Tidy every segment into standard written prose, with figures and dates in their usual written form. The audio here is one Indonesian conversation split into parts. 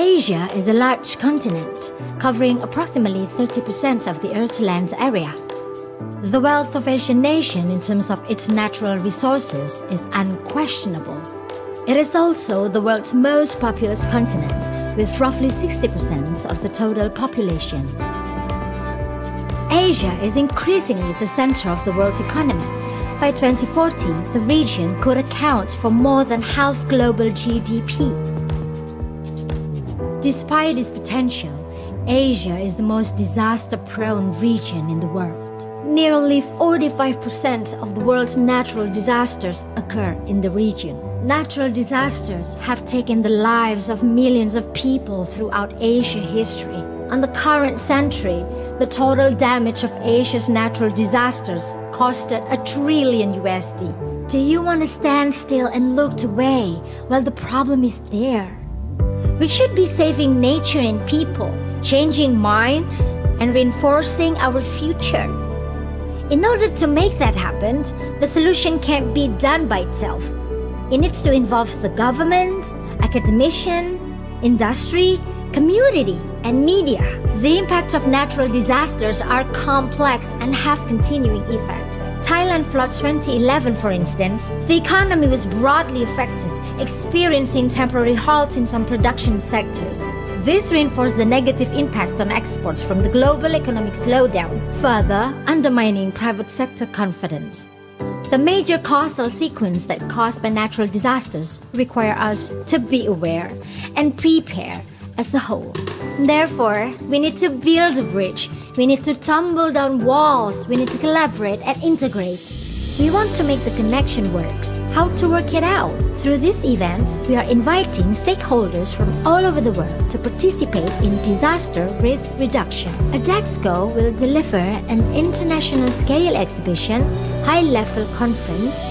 Asia is a large continent, covering approximately 30% of the Earth's land area. The wealth of Asian nation in terms of its natural resources is unquestionable. It is also the world's most populous continent, with roughly 60% of the total population. Asia is increasingly the center of the world's economy. By 2040, the region could account for more than half global GDP. Despite its potential, Asia is the most disaster-prone region in the world. Nearly 45% of the world's natural disasters occur in the region. Natural disasters have taken the lives of millions of people throughout Asia history. In the current century, the total damage of Asia's natural disasters costed $1 trillion. Do you want to stand still and look away while the problem is there? We should be saving nature and people, changing minds, and reinforcing our future. In order to make that happen, the solution can't be done by itself. It needs to involve the government, academician, industry, community, and media. The impacts of natural disasters are complex and have continuing effect. Thailand flood 2011, for instance, the economy was broadly affected, experiencing temporary halts in some production sectors. This reinforced the negative impact on exports from the global economic slowdown, further undermining private sector confidence. The major causal sequence that caused by natural disasters require us to be aware and prepare as a whole. Therefore, we need to build a bridge. We need to tumble down walls. We need to collaborate and integrate. We want to make the connection works. How to work it out? Through this event, we are inviting stakeholders from all over the world to participate in disaster risk reduction. Adexco will deliver an international scale exhibition, high-level conference,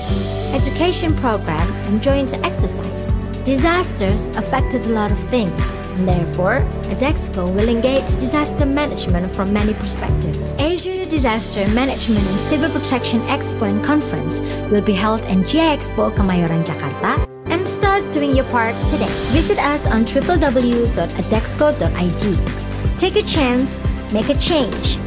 education program, and joint exercise. Disasters affected a lot of things. Therefore, Adexco will engage disaster management from many perspectives. Asia Disaster Management and Civil Protection Expo and Conference will be held in GI Expo Kemayoran, Jakarta, and start doing your part today. Visit us on www.adexco.id. Take a chance, make a change.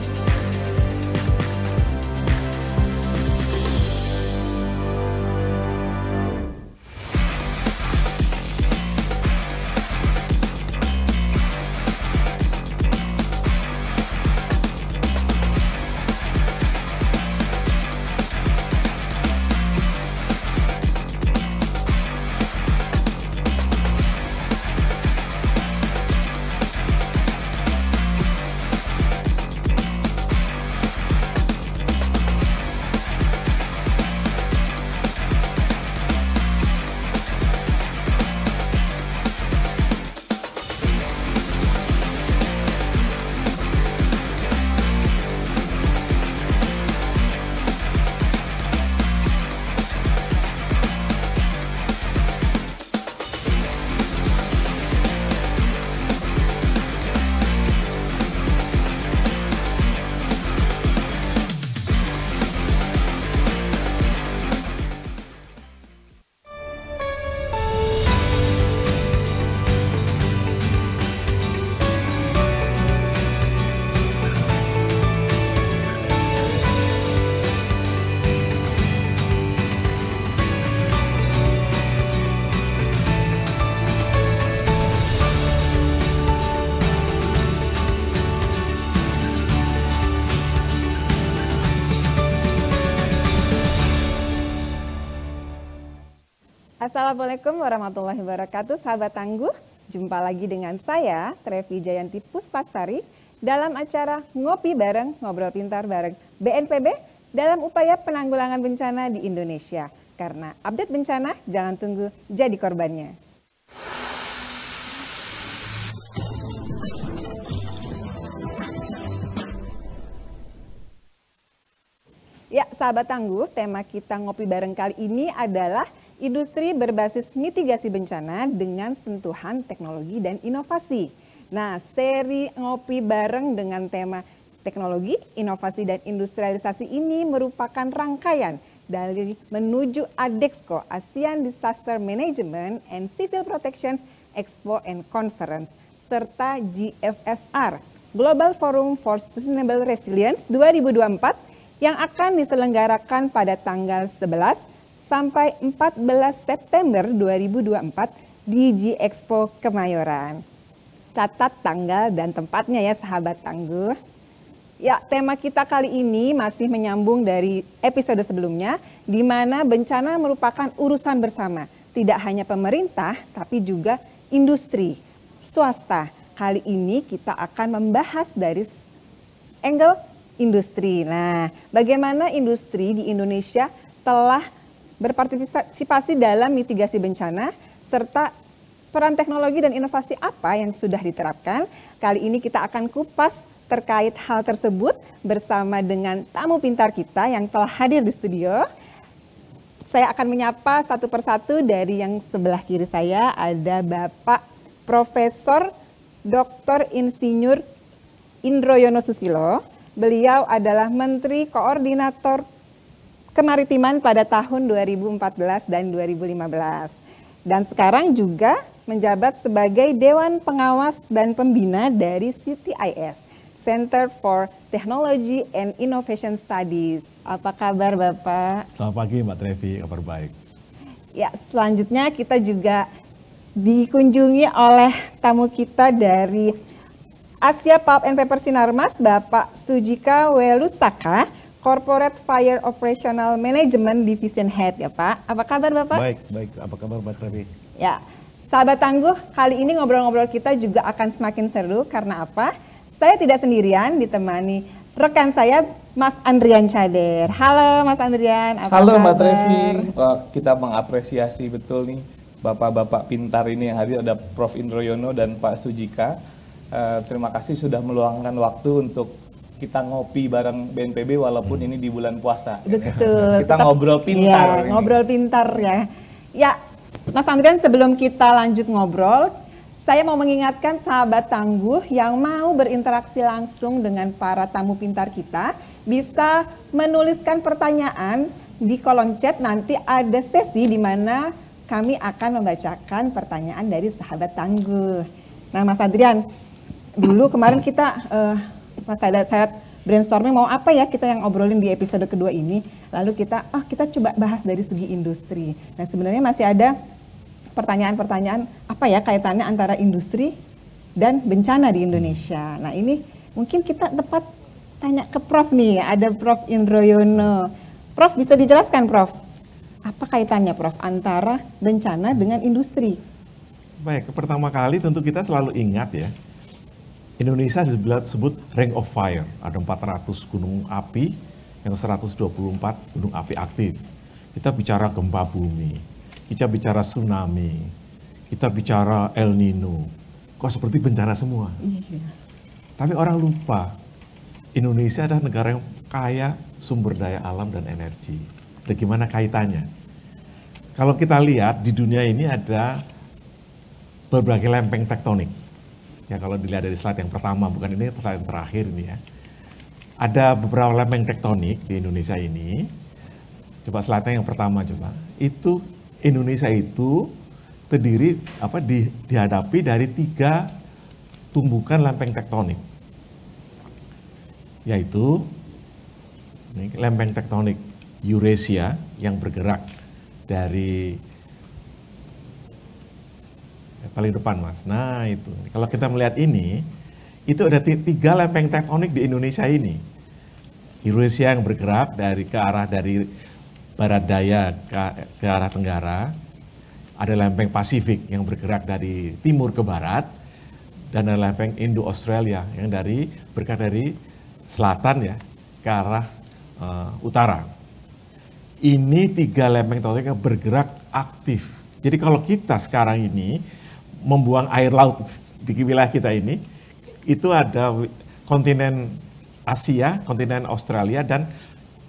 Assalamualaikum warahmatullahi wabarakatuh, sahabat tangguh. Jumpa lagi dengan saya, Trevi Jayanti Puspasari, dalam acara Ngopi Bareng, Ngobrol Pintar bareng BNPB dalam upaya penanggulangan bencana di Indonesia. Karena update bencana, jangan tunggu jadi korbannya. Ya, sahabat tangguh, tema kita Ngopi Bareng kali ini adalah industri berbasis mitigasi bencana dengan sentuhan teknologi dan inovasi. Nah, seri Ngopi Bareng dengan tema teknologi, inovasi, dan industrialisasi ini merupakan rangkaian dari menuju ADEXCO, ASEAN Disaster Management and Civil Protection Expo and Conference. serta GFSR, Global Forum for Sustainable Resilience 2024 yang akan diselenggarakan pada tanggal 11 sampai 14 September 2024 di G-Expo Kemayoran. Catat tanggal dan tempatnya ya sahabat tangguh. Ya, tema kita kali ini masih menyambung dari episode sebelumnya, di mana bencana merupakan urusan bersama. Tidak hanya pemerintah, tapi juga industri, swasta. Kali ini kita akan membahas dari angle industri. Nah, bagaimana industri di Indonesia telah berpartisipasi dalam mitigasi bencana, serta peran teknologi dan inovasi apa yang sudah diterapkan. Kali ini kita akan kupas terkait hal tersebut bersama dengan tamu pintar kita yang telah hadir di studio. Saya akan menyapa satu persatu. Dari yang sebelah kiri saya ada Bapak Profesor Dr. Insinyur Indroyono Susilo. Beliau adalah Menteri Koordinator Kemaritiman pada tahun 2014 dan 2015. Dan sekarang juga menjabat sebagai Dewan Pengawas dan Pembina dari CTIS, Center for Technology and Innovation Studies. Apa kabar Bapak? Selamat pagi Mbak Trevi, kabar baik. Ya, selanjutnya kita juga dikunjungi oleh tamu kita dari Asia Pulp and Paper Sinarmas, Bapak Sujika Welusaka, Corporate Fire Operational Management Division Head ya Pak. Apa kabar Bapak? Baik. Apa kabar Mbak Trevi? Ya, sahabat tangguh, kali ini ngobrol-ngobrol kita juga akan semakin seru. Karena apa? Saya tidak sendirian, ditemani rekan saya Mas Andrian Cader. Halo Mas Andrian, apa Halo kabar? Mbak Trevi. Wah, kita mengapresiasi betul nih bapak-bapak pintar ini yang hadir, ada Prof. Indroyono dan Pak Sujika. Terima kasih sudah meluangkan waktu untuk kita ngopi bareng BNPB walaupun ini di bulan puasa. Betul. Kita ngobrol pintar. Iya, ngobrol pintar ya. Ya, Mas Andrian, sebelum kita lanjut ngobrol, saya mau mengingatkan sahabat tangguh yang mau berinteraksi langsung dengan para tamu pintar kita, bisa menuliskan pertanyaan di kolom chat. Nanti ada sesi di mana kami akan membacakan pertanyaan dari sahabat tangguh. Nah Mas Andrian, dulu kemarin kita pas saya brainstorming mau apa ya kita yang obrolin di episode kedua ini. Lalu kita coba bahas dari segi industri. Nah sebenarnya masih ada pertanyaan-pertanyaan apa ya kaitannya antara industri dan bencana di Indonesia. Nah ini mungkin kita tepat tanya ke Prof nih, ada Prof. Indroyono. Prof bisa dijelaskan Prof, apa kaitannya Prof antara bencana dengan industri? Baik, pertama kali tentu kita selalu ingat ya, Indonesia disebut Ring of Fire. Ada 400 gunung api, yang 124 gunung api aktif. Kita bicara gempa bumi, kita bicara tsunami, kita bicara El Nino. Kok seperti bencana semua? Iya. Tapi orang lupa, Indonesia adalah negara yang kaya sumber daya alam dan energi. Dan gimana kaitannya? Kalau kita lihat di dunia ini ada berbagai lempeng tektonik. Ya kalau dilihat dari slide yang pertama, bukan ini slide yang terakhir ini ya. Ada beberapa lempeng tektonik di Indonesia ini. Coba slide yang pertama coba. Itu Indonesia itu terdiri dihadapi dari 3 tumbukan lempeng tektonik. Yaitu ini, lempeng tektonik Eurasia yang bergerak dari paling depan Mas. Nah itu, kalau kita melihat ini, itu ada 3 lempeng tektonik di Indonesia ini. Eurasia yang bergerak dari barat daya ke arah tenggara. Ada lempeng Pasifik yang bergerak dari timur ke barat. Dan ada lempeng Indo-Australia yang bergerak dari selatan ya ke arah utara. Ini 3 lempeng tektonik yang bergerak aktif. Jadi kalau kita sekarang ini membuang air laut di wilayah kita ini, itu ada kontinen Asia, kontinen Australia, dan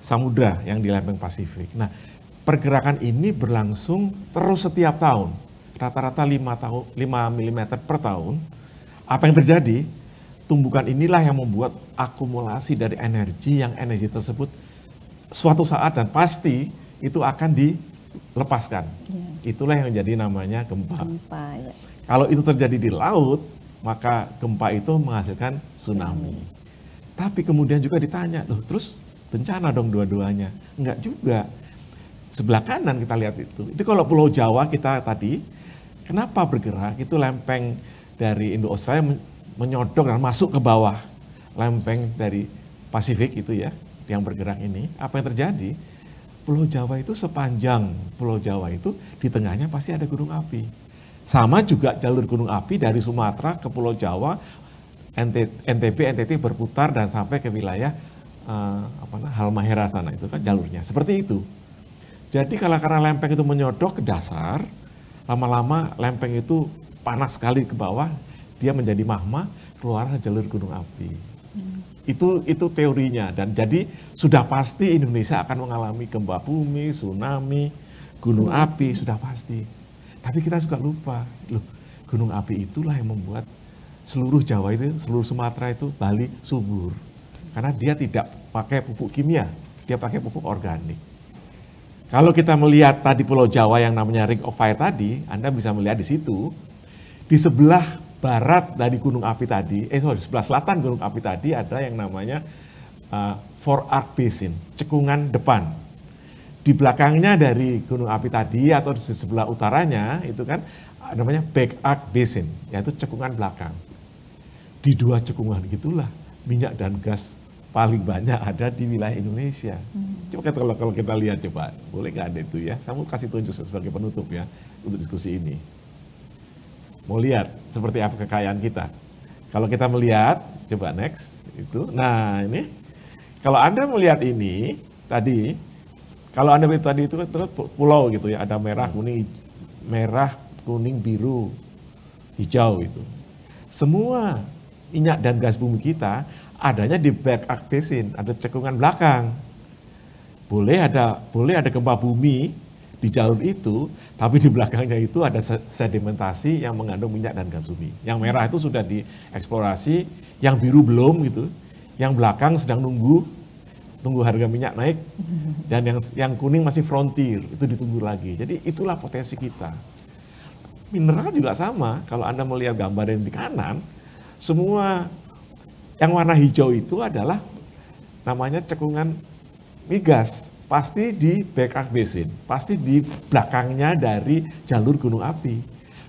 samudra yang di lempeng Pasifik. Nah, pergerakan ini berlangsung terus setiap tahun, rata-rata 5 mm per tahun. Apa yang terjadi? Tumbukan inilah yang membuat akumulasi dari energi, yang energi tersebut suatu saat dan pasti itu akan dilepaskan. Ya. Itulah yang menjadi namanya gempa. Ya. Kalau itu terjadi di laut, maka gempa itu menghasilkan tsunami. Tapi kemudian juga ditanya, loh terus bencana dong dua-duanya? Enggak juga. Sebelah kanan kita lihat itu kalau Pulau Jawa kita tadi, kenapa bergerak? Itu lempeng dari Indo-Australia menyodok dan masuk ke bawah. Lempeng dari Pasifik itu ya, yang bergerak ini. Apa yang terjadi? Pulau Jawa itu sepanjang Pulau Jawa itu di tengahnya pasti ada gunung api. Sama juga jalur gunung api dari Sumatera ke Pulau Jawa, NTB, NTT berputar dan sampai ke wilayah Halmahera sana, itu kan jalurnya. Seperti itu. Jadi karena lempeng itu menyodok ke dasar, lama-lama lempeng itu panas sekali ke bawah, dia menjadi magma, keluar jalur gunung api. Itu teorinya, dan jadi sudah pasti Indonesia akan mengalami gempa bumi, tsunami, gunung api, sudah pasti. Tapi kita juga lupa, loh gunung api itulah yang membuat seluruh Jawa itu, seluruh Sumatera itu, Bali subur. Karena dia tidak pakai pupuk kimia, dia pakai pupuk organik. Kalau kita melihat tadi Pulau Jawa yang namanya Ring of Fire tadi, Anda bisa melihat di situ, di sebelah barat dari gunung api tadi, di sebelah selatan gunung api tadi ada yang namanya Forearc Basin, cekungan depan. Di belakangnya dari gunung api tadi atau di sebelah utaranya itu kan namanya Backarc Basin, yaitu cekungan belakang. Di dua cekungan gitulah minyak dan gas paling banyak ada di wilayah Indonesia. Coba kalau kita lihat coba, boleh nggak ada itu ya? Saya mau kasih tunjuk sebagai penutup ya untuk diskusi ini. Mau lihat seperti apa kekayaan kita. Kalau kita melihat, coba next itu. Nah ini, kalau Anda melihat ini tadi, kalau Anda melihat tadi itu kan pulau gitu ya, ada merah, kuning, biru, hijau itu. Semua minyak dan gas bumi kita adanya di Backarc Basin, ada cekungan belakang. Boleh ada gempa bumi di jalur itu, tapi di belakangnya itu ada sedimentasi yang mengandung minyak dan gas bumi. Yang merah itu sudah dieksplorasi, yang biru belum gitu. Yang belakang sedang nunggu harga minyak naik, dan yang kuning masih frontier, itu ditunggu lagi. Jadi itulah potensi kita. Mineral juga sama, kalau Anda melihat gambar yang di kanan, semua yang warna hijau itu adalah namanya cekungan migas. Pasti di Backarc Basin, pasti di belakangnya dari jalur gunung api.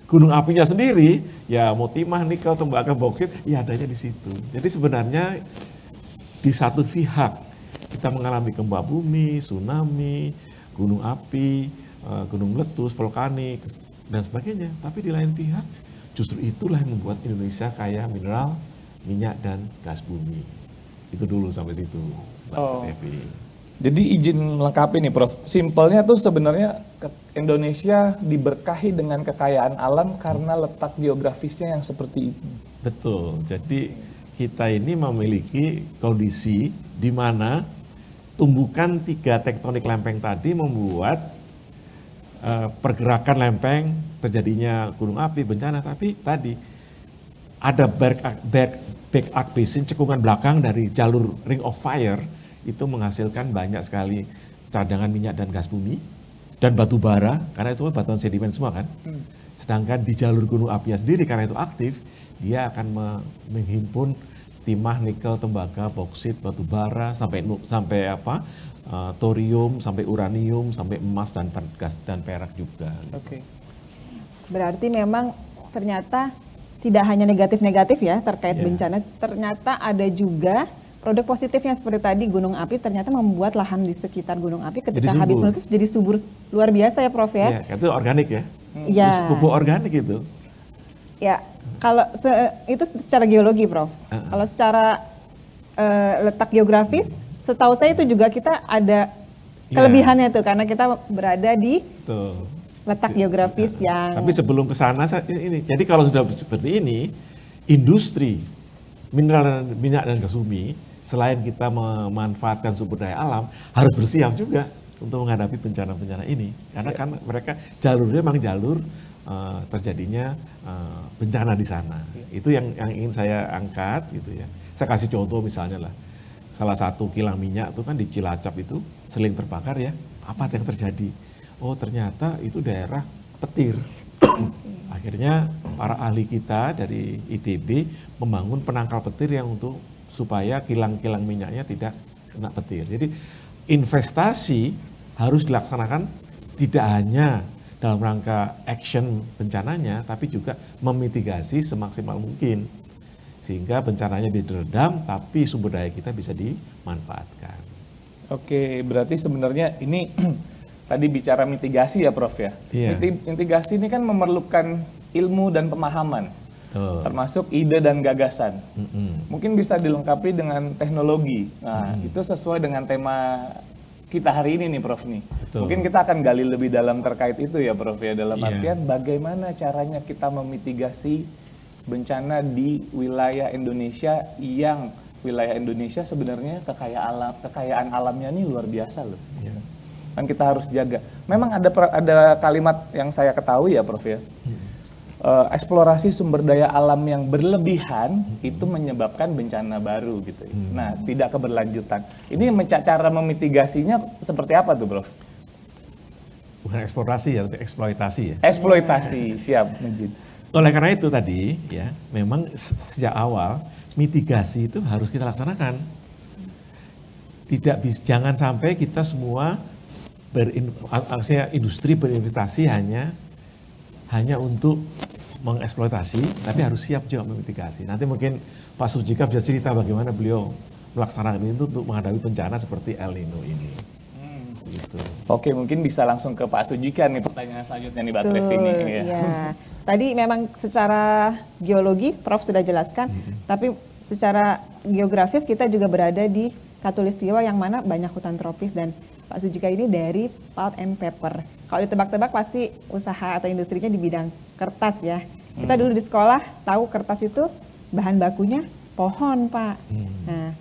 Gunung apinya sendiri, ya mau timah, nikel, tembaga, boksit, ya adanya di situ. Jadi sebenarnya di satu pihak kita mengalami gempa bumi, tsunami, gunung api, gunung meletus, vulkanik, dan sebagainya. Tapi di lain pihak, justru itulah yang membuat Indonesia kaya mineral, minyak, dan gas bumi. Itu dulu sampai situ. Jadi izin melengkapi nih Prof, simpelnya tuh sebenarnya Indonesia diberkahi dengan kekayaan alam karena letak geografisnya yang seperti itu. Betul, jadi kita ini memiliki kondisi di mana tumbukan 3 tektonik lempeng tadi membuat pergerakan lempeng, terjadinya gunung api, bencana, tapi tadi ada Backarc Basin, cekungan belakang dari jalur Ring of Fire, itu menghasilkan banyak sekali cadangan minyak dan gas bumi dan batu bara, karena itu batuan sedimen semua kan. Sedangkan di jalur gunung apinya sendiri karena itu aktif, dia akan menghimpun timah, nikel, tembaga, boksit, batu bara, sampai thorium, sampai uranium, sampai emas dan gas dan perak juga. Oke. Berarti memang ternyata tidak hanya negatif-negatif ya terkait bencana, ternyata ada juga produk positifnya seperti tadi gunung api ternyata membuat lahan di sekitar gunung api ketika habis meletus jadi subur luar biasa ya Prof ya. Iya, itu organik ya. Iya. Pupuk organik itu. Ya, kalau itu secara geologi Prof. Kalau secara letak geografis, setahu saya itu juga kita ada kelebihannya tuh karena kita berada di letak geografis yang. Tapi sebelum ke sana ini, jadi kalau sudah seperti ini, industri mineral dan minyak dan gas bumi, selain kita memanfaatkan sumber daya alam, harus bersiap juga untuk menghadapi bencana-bencana ini. Karena kan mereka jalurnya memang jalur terjadinya bencana di sana. Itu yang ingin saya angkat gitu ya. Saya kasih contoh misalnya lah, salah satu kilang minyak itu kan di Cilacap itu seling terbakar ya. Apa yang terjadi? Oh ternyata itu daerah petir. Akhirnya para ahli kita dari ITB membangun penangkal petir yang supaya kilang-kilang minyaknya tidak kena petir. Jadi investasi harus dilaksanakan tidak hanya dalam rangka action bencananya, tapi juga memitigasi semaksimal mungkin. Sehingga bencananya diredam, tapi sumber daya kita bisa dimanfaatkan. Oke, berarti sebenarnya ini tadi bicara mitigasi ya Prof ya? Iya. Mitigasi ini kan memerlukan ilmu dan pemahaman, termasuk ide dan gagasan. Mungkin bisa dilengkapi dengan teknologi. Nah, itu sesuai dengan tema kita hari ini nih Prof nih. Betul. Mungkin kita akan gali lebih dalam terkait itu ya Prof ya, dalam Iya. artian bagaimana caranya kita memitigasi bencana di wilayah Indonesia yang wilayah Indonesia sebenarnya kekayaan alamnya ini luar biasa loh. Ya. Kan kita harus jaga. Memang ada kalimat yang saya ketahui ya Prof ya. Eksplorasi sumber daya alam yang berlebihan itu menyebabkan bencana baru gitu. Nah, tidak keberlanjutan. Ini cara memitigasinya seperti apa tuh Prof? Bukan eksplorasi ya, tapi eksploitasi ya. Eksploitasi, siap Majid. Oleh karena itu tadi ya, memang sejak awal mitigasi itu harus kita laksanakan. Jangan sampai kita semua industri berinvestasi hanya untuk mengeksploitasi, tapi harus siap juga memitigasi. Nanti mungkin Pak Sujika bisa cerita bagaimana beliau melaksanakan itu untuk menghadapi bencana seperti El Nino ini. Gitu. Oke, mungkin bisa langsung ke Pak Sujika nih pertanyaan selanjutnya nih Mbak Trevi ini. Ya. Tadi memang secara geologi Prof sudah jelaskan, tapi secara geografis kita juga berada di Khatulistiwa yang mana banyak hutan tropis, dan Pak Sujika ini dari pulp and paper. Kalau ditebak-tebak pasti usaha atau industrinya di bidang kertas ya. Kita dulu di sekolah tahu kertas itu bahan bakunya pohon Pak. Nah,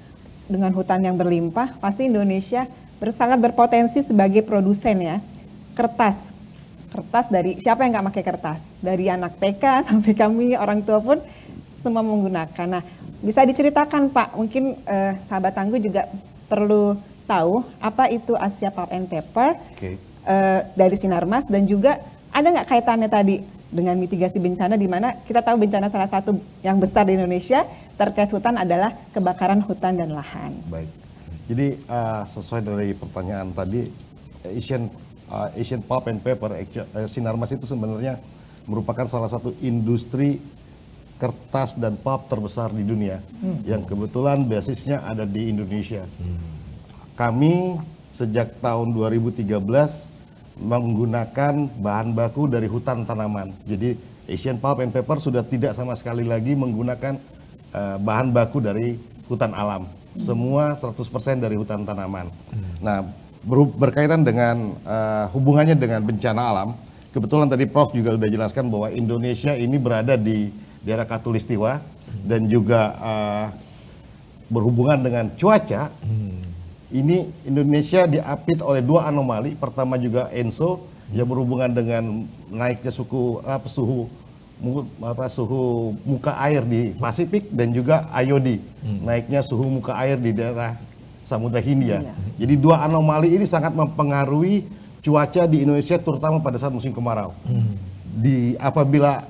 dengan hutan yang berlimpah pasti Indonesia sangat berpotensi sebagai produsen ya. Kertas dari siapa yang nggak pakai kertas? Dari anak TK sampai kami orang tua pun semua menggunakan. Nah, bisa diceritakan Pak, mungkin sahabat Tangguh juga perlu tahu apa itu Asia Pulp and Paper dari Sinarmas, dan juga ada nggak kaitannya tadi dengan mitigasi bencana, di mana kita tahu bencana salah satu yang besar di Indonesia terkait hutan adalah kebakaran hutan dan lahan. Baik. Jadi sesuai dari pertanyaan tadi, Asian Pulp and Paper, Sinarmas itu sebenarnya merupakan salah satu industri kertas dan pulp terbesar di dunia, yang kebetulan basisnya ada di Indonesia. Kami sejak tahun 2013 menggunakan bahan baku dari hutan tanaman. Jadi Asian Pulp and Paper sudah tidak sama sekali lagi menggunakan bahan baku dari hutan alam. Semua 100% dari hutan tanaman. Nah, berkaitan dengan hubungannya dengan bencana alam, kebetulan tadi Prof juga sudah jelaskan bahwa Indonesia ini berada di daerah Khatulistiwa dan juga berhubungan dengan cuaca. Ini Indonesia diapit oleh dua anomali. Pertama juga ENSO yang berhubungan dengan naiknya suhu muka air di Pasifik, dan juga IOD, naiknya suhu muka air di daerah Samudra Hindia. Jadi dua anomali ini sangat mempengaruhi cuaca di Indonesia, terutama pada saat musim kemarau. Apabila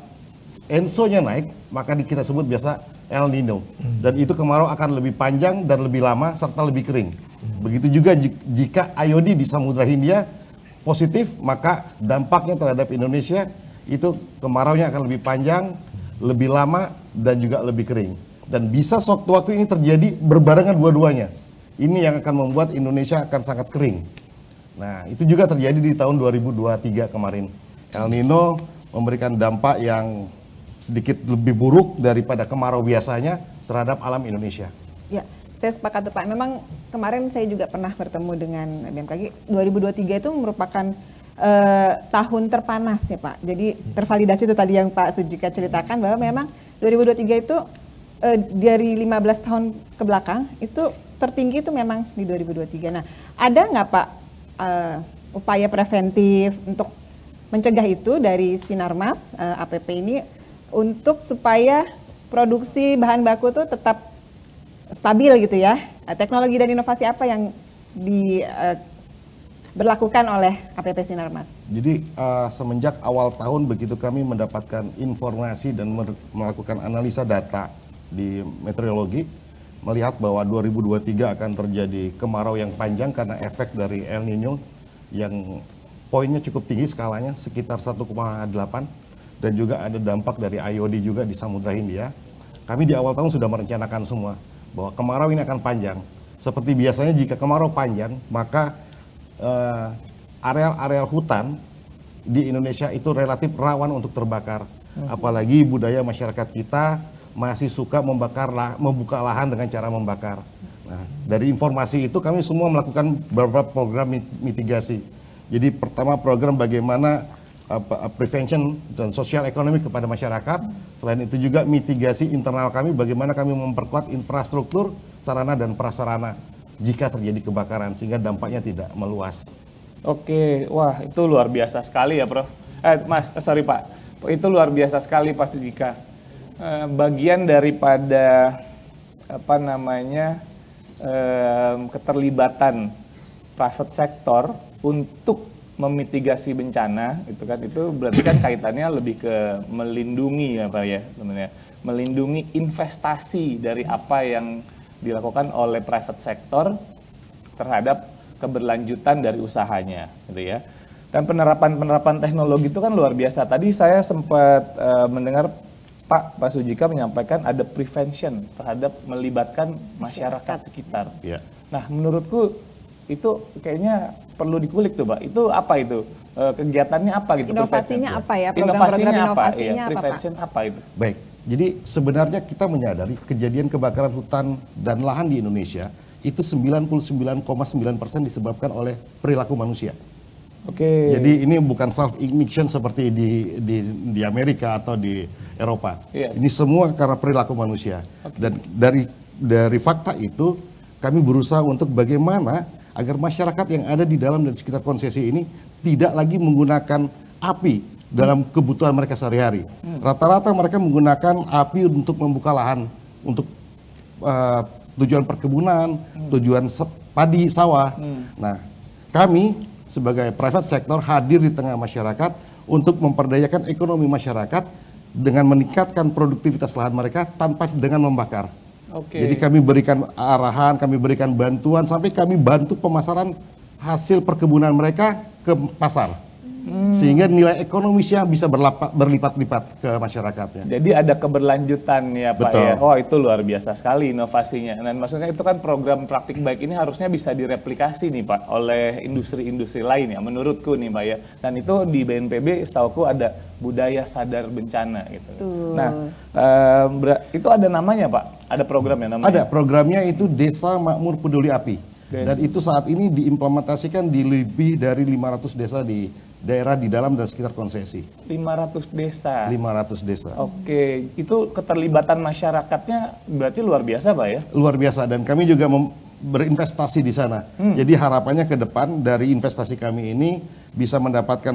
ENSO-nya naik, maka kita sebut biasa El Nino. Dan itu kemarau akan lebih panjang dan lebih lama serta lebih kering. Begitu juga jika IOD di Samudra Hindia positif, maka dampaknya terhadap Indonesia itu kemaraunya akan lebih panjang, lebih lama, dan juga lebih kering. Dan bisa sewaktu-waktu ini terjadi berbarengan dua-duanya. Ini yang akan membuat Indonesia akan sangat kering. Nah, itu juga terjadi di tahun 2023 kemarin. El Nino memberikan dampak yang sedikit lebih buruk daripada kemarau biasanya terhadap alam Indonesia. Ya, saya sepakat Pak. Memang kemarin saya juga pernah bertemu dengan BMKG. 2023 itu merupakan tahun terpanas ya Pak. Jadi tervalidasi itu tadi yang Pak Sujika ceritakan, bahwa memang 2023 itu dari 15 tahun ke belakang itu tertinggi itu memang di 2023. Nah, ada nggak Pak upaya preventif untuk mencegah itu dari Sinarmas APP ini, untuk supaya produksi bahan baku itu tetap berlakukan oleh KPP Sinarmas? Jadi semenjak awal tahun begitu kami mendapatkan informasi dan melakukan analisa data di meteorologi, melihat bahwa 2023 akan terjadi kemarau yang panjang karena efek dari El Nino yang poinnya cukup tinggi skalanya, sekitar 1,8, dan juga ada dampak dari IOD juga di Samudra Hindia. Kami di awal tahun sudah merencanakan semua bahwa kemarau ini akan panjang. Seperti biasanya jika kemarau panjang, maka areal-areal hutan di Indonesia itu relatif rawan untuk terbakar. Apalagi budaya masyarakat kita masih suka membuka lahan dengan cara membakar. Nah, dari informasi itu kami semua melakukan beberapa program mitigasi. Jadi pertama program bagaimana prevention dan sosial ekonomi kepada masyarakat. Selain itu juga mitigasi internal kami, bagaimana kami memperkuat infrastruktur, sarana dan prasarana jika terjadi kebakaran sehingga dampaknya tidak meluas. Oke, wah itu luar biasa sekali ya Prof. Sorry Pak, itu luar biasa sekali Pak Sujika. Bagian daripada keterlibatan private sector untuk memitigasi bencana itu berarti kan kaitannya lebih ke melindungi ya Pak ya sebenarnya, melindungi investasi dari apa yang dilakukan oleh private sector terhadap keberlanjutan dari usahanya gitu ya. Dan penerapan teknologi itu kan luar biasa. Tadi saya sempat mendengar Pak Sujika menyampaikan ada prevention terhadap melibatkan masyarakat sekitar. Ya. Nah, menurutku itu kayaknya perlu dikulik tuh, Pak. Itu apa itu? Kegiatannya apa gitu? Inovasinya apa ya? Inovasinya apa? Inovasinya apa, Prevention apa itu? Baik, jadi sebenarnya kita menyadari kejadian kebakaran hutan dan lahan di Indonesia itu 99,9% disebabkan oleh perilaku manusia. Oke. Jadi ini bukan self-ignition seperti di Amerika atau di Eropa. Yes. Ini semua karena perilaku manusia. Dan dari fakta itu kami berusaha untuk bagaimana agar masyarakat yang ada di dalam dan sekitar konsesi ini tidak lagi menggunakan api dalam kebutuhan mereka sehari-hari. Rata-rata mereka menggunakan api untuk membuka lahan, untuk tujuan perkebunan, tujuan padi, sawah. Nah, kami sebagai private sector hadir di tengah masyarakat untuk memperdayakan ekonomi masyarakat dengan meningkatkan produktivitas lahan mereka tanpa dengan membakar. Oke. Jadi kami berikan arahan, kami berikan bantuan, sampai kami bantu pemasaran hasil perkebunan mereka ke pasar. Sehingga nilai ekonomisnya bisa berlipat-lipat ke masyarakatnya. Jadi ada keberlanjutan ya Pak. Betul. Ya. Oh itu luar biasa sekali inovasinya. Dan maksudnya itu kan program praktik baik ini harusnya bisa direplikasi nih Pak oleh industri-industri lain ya menurutku nih Pak ya. Dan itu di BNPB setauku ada budaya sadar bencana gitu. Nah itu ada namanya Pak? Ada programnya namanya? Ada programnya itu Desa Makmur Peduli Api. Dan itu saat ini diimplementasikan di lebih dari 500 desa di daerah di dalam dan sekitar konsesi. 500 desa? 500 desa. Oke, itu keterlibatan masyarakatnya berarti luar biasa Pak ya? Luar biasa, dan kami juga berinvestasi di sana. Jadi harapannya ke depan dari investasi kami ini bisa mendapatkan,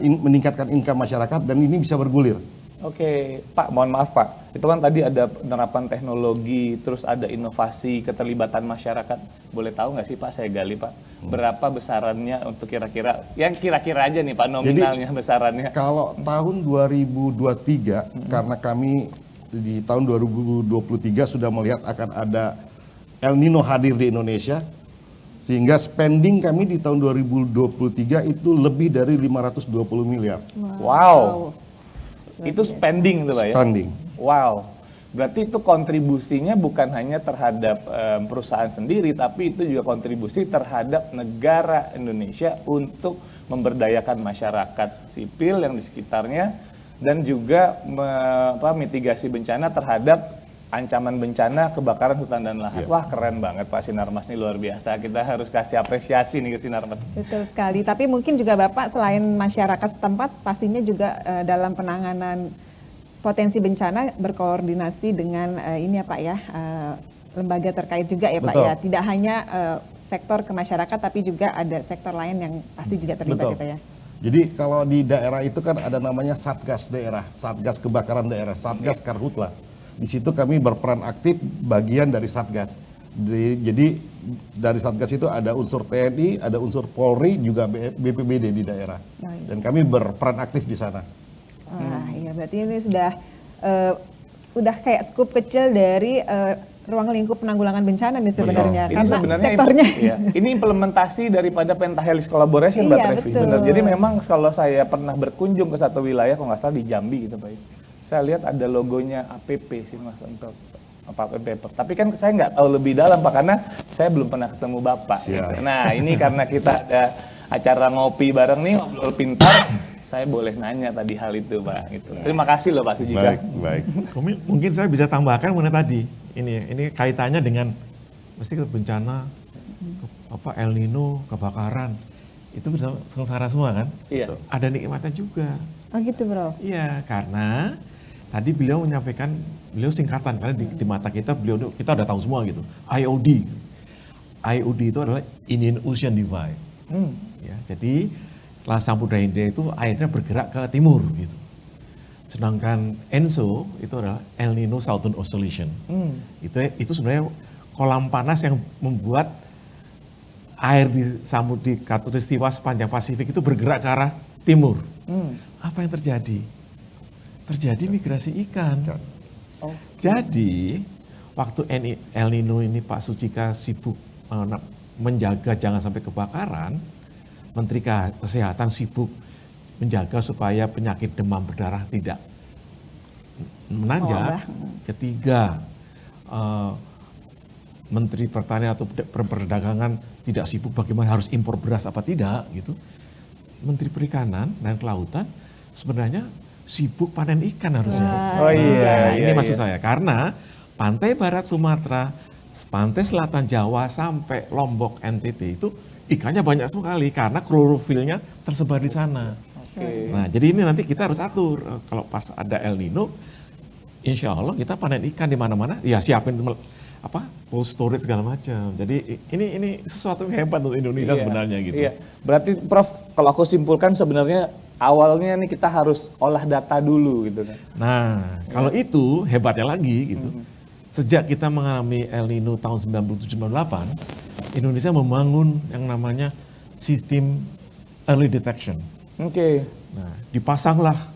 meningkatkan income masyarakat dan ini bisa bergulir. Oke, Pak, mohon maaf Pak. Itu kan tadi ada penerapan teknologi, terus ada inovasi, keterlibatan masyarakat. Boleh tahu nggak sih Pak, saya gali Pak, berapa besarannya untuk kira-kira, yang kira-kira aja nih Pak nominalnya. Jadi, besarannya? Kalau tahun 2023, karena kami di tahun 2023 sudah melihat akan ada El Nino hadir di Indonesia, sehingga spending kami di tahun 2023 itu lebih dari 520 miliar. Wow. Itu spending tuh Pak ya? Spending. Wow, berarti itu kontribusinya bukan hanya terhadap perusahaan sendiri, tapi itu juga kontribusi terhadap negara Indonesia untuk memberdayakan masyarakat sipil yang di sekitarnya dan juga mitigasi bencana terhadap ancaman bencana kebakaran hutan dan lahan. Yeah. Wah keren banget Pak Sinarmas, ini luar biasa. Kita harus kasih apresiasi nih ke Sinarmas. Betul sekali, tapi mungkin juga Bapak selain masyarakat setempat pastinya juga dalam penanganan potensi bencana berkoordinasi dengan ini ya Pak ya, lembaga terkait juga ya Pak. Betul. Ya, tidak hanya sektor ke masyarakat tapi juga ada sektor lain yang pasti juga terlibat. Betul. Gitu ya. Jadi kalau di daerah itu kan ada namanya Satgas daerah, Satgas kebakaran daerah, Satgas Karhutla. Di situ kami berperan aktif bagian dari Satgas. Jadi dari Satgas itu ada unsur TNI, ada unsur Polri, juga BPBD di daerah. Dan kami berperan aktif di sana. Wah, iya berarti ini udah kayak skup kecil dari ruang lingkup penanggulangan bencana nih sebenarnya. Ini Karena sebenarnya sektornya. ini implementasi daripada Pentahelix Collaboration, Mbak Iya, Trevi. betul. Benar. Jadi memang kalau saya pernah berkunjung ke satu wilayah, kalau nggak salah di Jambi gitu Pak, saya lihat ada logonya APP sih Mas untuk pulp and paper. Tapi kan saya nggak tahu lebih dalam Pak, karena saya belum pernah ketemu Bapak. Gitu. Nah ini karena kita ada acara ngopi bareng nih, ngobrol pintar, saya boleh nanya tadi hal itu Pak. Gitu. Terima kasih loh Pak Sujika. Baik. Mungkin saya bisa tambahkan mengenai tadi. Ini kaitannya dengan mesti bencana, El Nino, kebakaran. Itu bisa sengsara semua kan? Iya. Ada nikmatnya juga. Oh gitu bro? Iya, karena tadi beliau menyampaikan, beliau singkatan, karena di mata kita udah tahu semua gitu. IOD. IOD itu adalah Indian Ocean Divide. Ya, jadi Samudra Hindia itu airnya bergerak ke timur gitu. Sedangkan ENSO itu adalah El Nino Southern Oscillation. Itu sebenarnya kolam panas yang membuat air di khatulistiwa sepanjang Pasifik itu bergerak ke arah timur. Apa yang terjadi? Terjadi migrasi ikan. Jadi waktu El Nino ini Pak Sujika sibuk menjaga jangan sampai kebakaran, Menteri Kesehatan sibuk menjaga supaya penyakit demam berdarah tidak menanjak. Ketiga, Menteri Pertanian atau Perdagangan tidak sibuk bagaimana harus impor beras apa tidak gitu. Menteri Perikanan dan Kelautan sebenarnya sibuk panen ikan harusnya. Oh iya, Ini maksud saya karena pantai barat Sumatera, pantai selatan Jawa sampai Lombok NTT itu ikannya banyak sekali karena klorofilnya tersebar di sana. Nah, jadi ini nanti kita harus atur. Kalau pas ada El Nino, insya Allah kita panen ikan di mana-mana. Ya siapin cold storage segala macam. Jadi ini sesuatu yang hebat untuk Indonesia sebenarnya gitu. Iya. Berarti Prof, kalau aku simpulkan sebenarnya awalnya nih kita harus olah data dulu gitu kan. Nah, kalau itu hebatnya lagi gitu. Sejak kita mengalami El Nino tahun 97-98, Indonesia membangun yang namanya sistem early detection. Nah, dipasanglah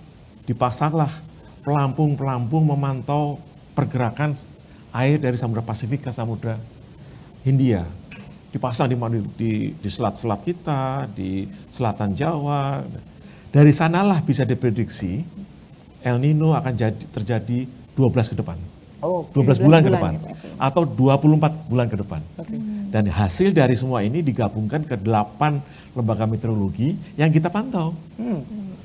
pelampung memantau pergerakan air dari Samudra Pasifik ke Samudra Hindia. Dipasang di selat-selat kita, di selatan Jawa. Dari sanalah bisa diprediksi El Nino akan terjadi 12 ke depan. 12 bulan ke depan. Atau 24 bulan ke depan. Dan hasil dari semua ini digabungkan ke 8 lembaga meteorologi yang kita pantau.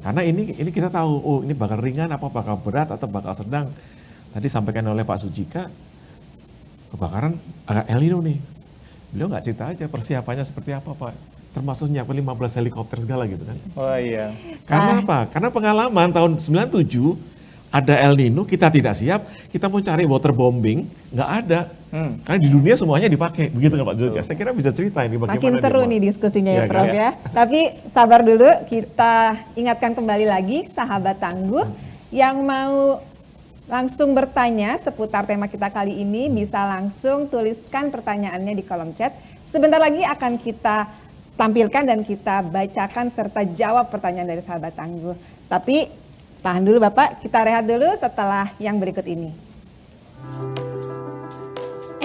Karena ini kita tahu, ini bakal ringan, apa bakal berat, atau bakal sedang. Tadi sampaikan oleh Pak Sujika, kebakaran agak El Nino nih. Beliau nggak cerita aja persiapannya seperti apa Pak. Termasuk nyiapin 15 helikopter segala gitu kan. Oh iya. Karena apa? Karena pengalaman tahun 97, ada El Nino, kita tidak siap, kita mau cari waterbombing, nggak ada. Karena di dunia semuanya dipakai, begitu kan Pak Zulkifli? Saya kira bisa cerita ini bagaimana. Makin seru nih diskusinya ya Prof kan? ya. Tapi sabar dulu, kita ingatkan kembali lagi sahabat tangguh yang mau langsung bertanya seputar tema kita kali ini bisa langsung tuliskan pertanyaannya di kolom chat. Sebentar lagi akan kita tampilkan dan kita bacakan serta jawab pertanyaan dari sahabat tangguh. Tapi tahan dulu Bapak, kita rehat dulu setelah yang berikut ini.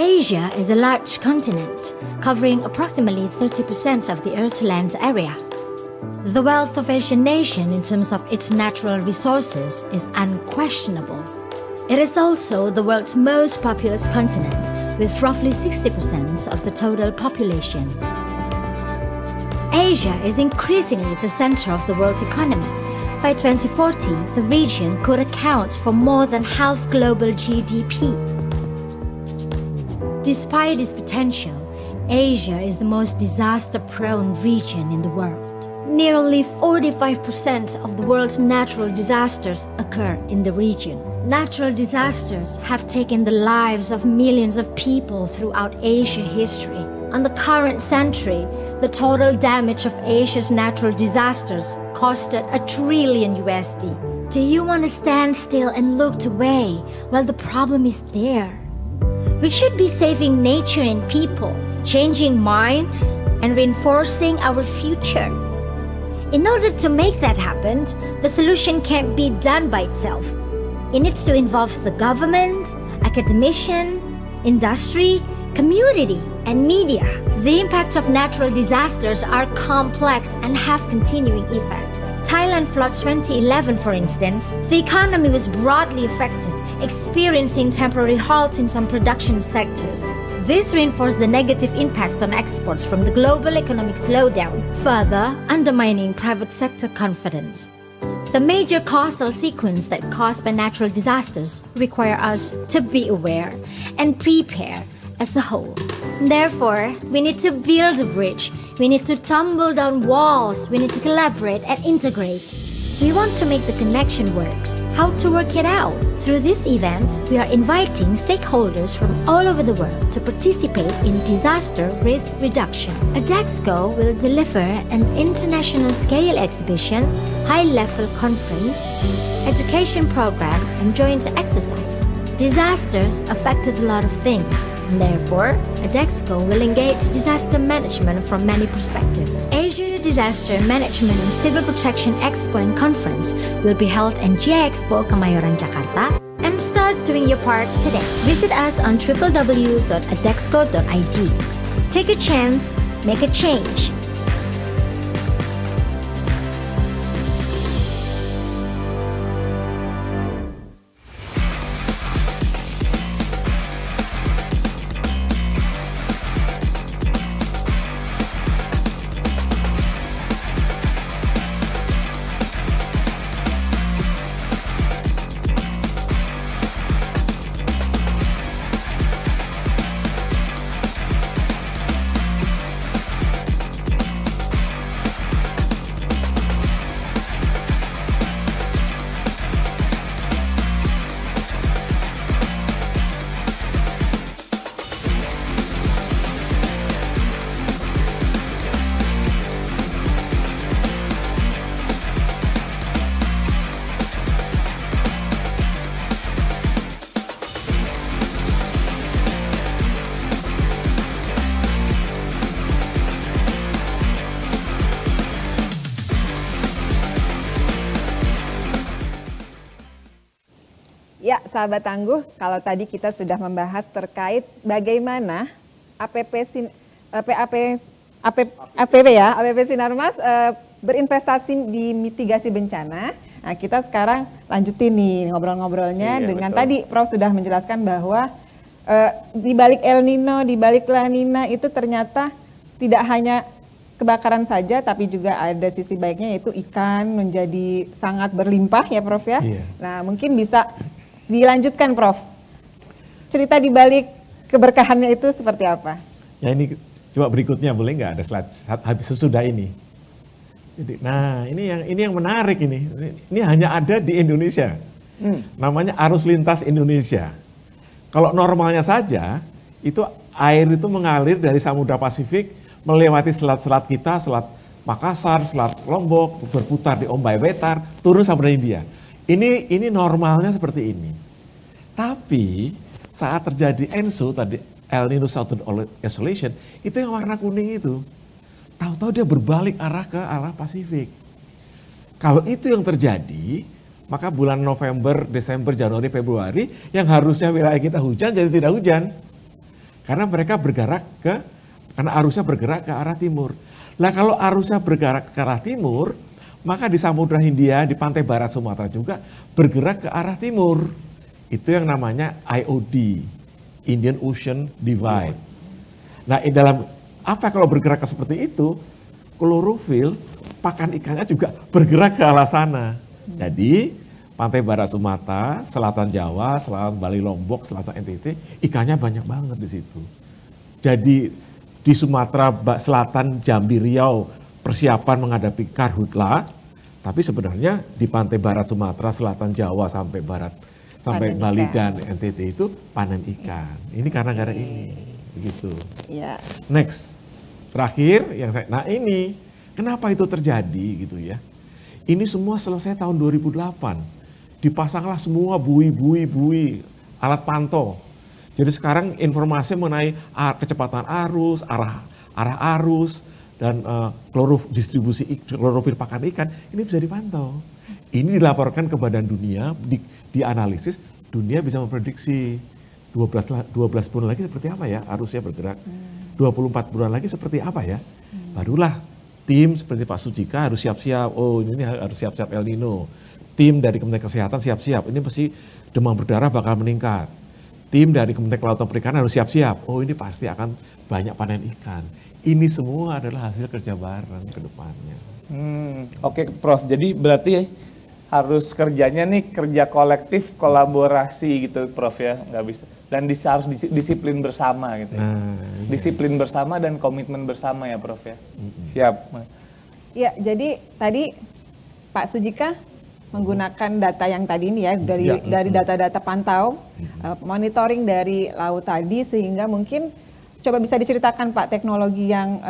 Asia is a large continent, covering approximately 30% of the Earth's land area. The wealth of Asian nation in terms of its natural resources is unquestionable. It is also the world's most populous continent, with roughly 60% of the total population. Asia is increasingly the center of the world's economy. By 2040, the region could account for more than half global GDP. Despite its potential, Asia is the most disaster-prone region in the world. Nearly 45% of the world's natural disasters occur in the region. Natural disasters have taken the lives of millions of people throughout Asian history. In the current century, the total damage of Asia's natural disasters costed $1 trillion. Do you want to stand still and look away while the problem is there? We should be saving nature and people, changing minds, and reinforcing our future. In order to make that happen, the solution can't be done by itself. It needs to involve the government, academician, industry, community, and media. The impacts of natural disasters are complex and have continuing effect. Thailand flood 2011, for instance, the economy was broadly affected, experiencing temporary halts in some production sectors. This reinforced the negative impact on exports from the global economic slowdown, further undermining private sector confidence. The major causal sequence that caused by natural disasters require us to be aware and prepare as a whole. Therefore, we need to build a bridge. We need to tumble down walls. We need to collaborate and integrate. We want to make the connection works. How to work it out? Through this event, we are inviting stakeholders from all over the world to participate in disaster risk reduction. Adexco will deliver an international scale exhibition, high-level conference, education program, and joint exercise. Disasters affected a lot of things. Therefore, Adexco will engage disaster management from many perspectives. Asia Disaster Management and Civil Protection Expo and Conference will be held in GI Expo Kemayoran, Jakarta, and start doing your part today. Visit us on www.adexco.id. Take a chance, make a change. Ya, sahabat tangguh, kalau tadi kita sudah membahas terkait bagaimana APP Sinarmas berinvestasi di mitigasi bencana. Nah, kita sekarang lanjutin nih ngobrol-ngobrolnya dengan betul. Tadi Prof sudah menjelaskan bahwa di balik El Nino, di balik La Nina itu ternyata tidak hanya kebakaran saja, tapi juga ada sisi baiknya, yaitu ikan menjadi sangat berlimpah ya Prof ya. Iya. Nah, mungkin bisa dilanjutkan Prof. Cerita di balik keberkahannya itu seperti apa? Ya ini coba berikutnya boleh nggak ada slide habis sesudah ini. Jadi, nah ini yang menarik ini. Ini hanya ada di Indonesia. Namanya arus lintas Indonesia. Kalau normalnya saja itu air itu mengalir dari Samudra Pasifik melewati selat-selat kita, selat Makassar, selat Lombok, berputar di Ombay Wetar, turun sampai India. Ini normalnya seperti ini. Tapi saat terjadi ENSO tadi, El Nino Southern Oscillation, itu yang warna kuning itu, tahu-tahu dia berbalik arah ke arah Pasifik. Kalau itu yang terjadi, maka bulan November, Desember, Januari, Februari, yang harusnya wilayah kita hujan jadi tidak hujan. Karena mereka karena arusnya bergerak ke arah timur. Nah kalau arusnya bergerak ke arah timur, maka di Samudra Hindia, di pantai barat Sumatera juga bergerak ke arah timur. Itu yang namanya IOD, Indian Ocean Divide. Nah, dalam apa kalau bergerak seperti itu, klorofil, pakan ikannya juga bergerak ke arah sana. Jadi, pantai barat Sumatera, selatan Jawa, selatan Bali Lombok, selatan NTT, ikannya banyak banget di situ. Jadi, di Sumatera Selatan, Jambi, Riau, persiapan menghadapi karhutla, tapi sebenarnya di pantai barat Sumatera, selatan Jawa sampai barat, sampai panen Bali ikan. Dan NTT itu panen ikan. Ini karena gara ini, begitu. Ya. Next, terakhir nah ini kenapa itu terjadi gitu ya? Ini semua selesai tahun 2008. Dipasanglah semua bui alat pantau. Jadi sekarang informasi mengenai kecepatan arus, arah arus, dan distribusi klorofil pakan ikan, ini bisa dipantau. Ini dilaporkan ke Badan Dunia, dianalisis, dunia bisa memprediksi 12 bulan lagi seperti apa ya arusnya bergerak. 24 bulan lagi seperti apa ya. Barulah tim seperti Pak Sujika harus siap-siap, oh ini harus siap-siap El Nino. Tim dari Kementerian Kesehatan siap-siap, ini pasti demam berdarah bakal meningkat. Tim dari Kementerian Kelautan Perikanan harus siap-siap. Oh ini pasti akan banyak panen ikan. Ini semua adalah hasil kerja bareng ke depannya. Oke, Prof. Jadi berarti harus kerjanya nih kerja kolektif, kolaborasi gitu, Prof ya, nggak bisa. Dan harus disiplin bersama gitu. Disiplin bersama dan komitmen bersama ya, Prof ya. Siap. Ya, jadi tadi Pak Sujika menggunakan data yang tadi ini ya dari data-data pantau, monitoring dari laut tadi, sehingga mungkin coba bisa diceritakan Pak teknologi yang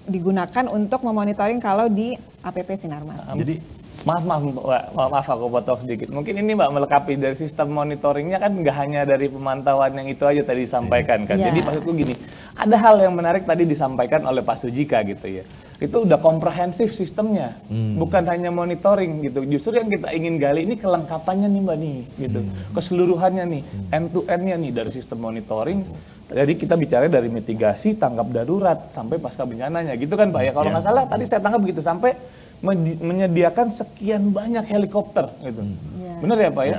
digunakan untuk memonitoring kalau di APP Sinarmas. Jadi maaf aku potong sedikit. Mungkin ini Mbak melengkapi dari sistem monitoringnya kan nggak hanya dari pemantauan yang itu aja tadi disampaikan kan. Jadi maksudku gini, ada hal yang menarik tadi disampaikan oleh Pak Sujika gitu ya. Itu udah komprehensif sistemnya, bukan hanya monitoring gitu. Justru yang kita ingin gali ini kelengkapannya nih Mbak nih, gitu, keseluruhannya nih, end to end-nya nih dari sistem monitoring. Jadi kita bicara dari mitigasi, tanggap darurat sampai pasca bencananya, gitu kan Pak ya. Kalau nggak salah tadi saya tangkap begitu, sampai menyediakan sekian banyak helikopter, gitu. Benar ya Pak ya?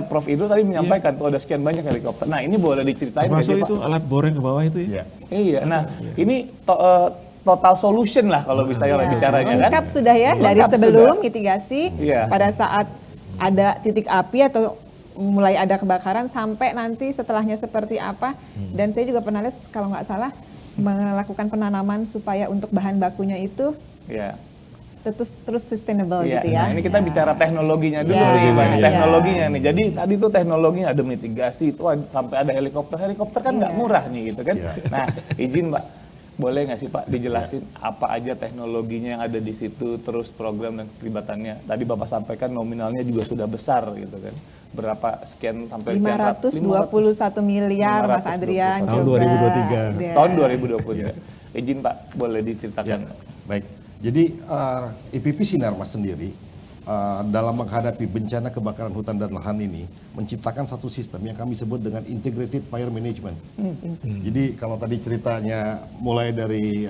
Prof Idul tadi menyampaikan tuh ada sekian banyak helikopter. Nah ini boleh diceritain termasuk nggak sih, itu Pak? alat bor yang ke bawah itu ya? Iya. Nah ini total solution lah kalau bisa bicaranya kan. Lengkap sudah ya, dari Lengkap sebelum sudah. mitigasi, Iya. pada saat ada titik api atau mulai ada kebakaran, sampai nanti setelahnya seperti apa. Dan saya juga pernah lihat kalau nggak salah melakukan penanaman supaya untuk bahan bakunya itu terus sustainable gitu ya. Nah ini kita bicara teknologinya dulu nih, teknologinya nih. Jadi tadi tuh teknologinya ada mitigasi, itu sampai ada helikopter kan nggak murah nih gitu kan. Nah izin Mbak, boleh nggak sih Pak dijelasin apa aja teknologinya yang ada di situ, terus program dan kelibatannya. Tadi Bapak sampaikan nominalnya juga sudah besar gitu kan. Berapa sekian sampai 521 miliar Mas Adrian. Tahun 2023. Tahun 2023. Izin Pak, boleh diceritakan. Baik. Jadi IPP Sinarmas sendiri dalam menghadapi bencana kebakaran hutan dan lahan ini menciptakan satu sistem yang kami sebut dengan Integrated Fire Management. Jadi kalau tadi ceritanya mulai dari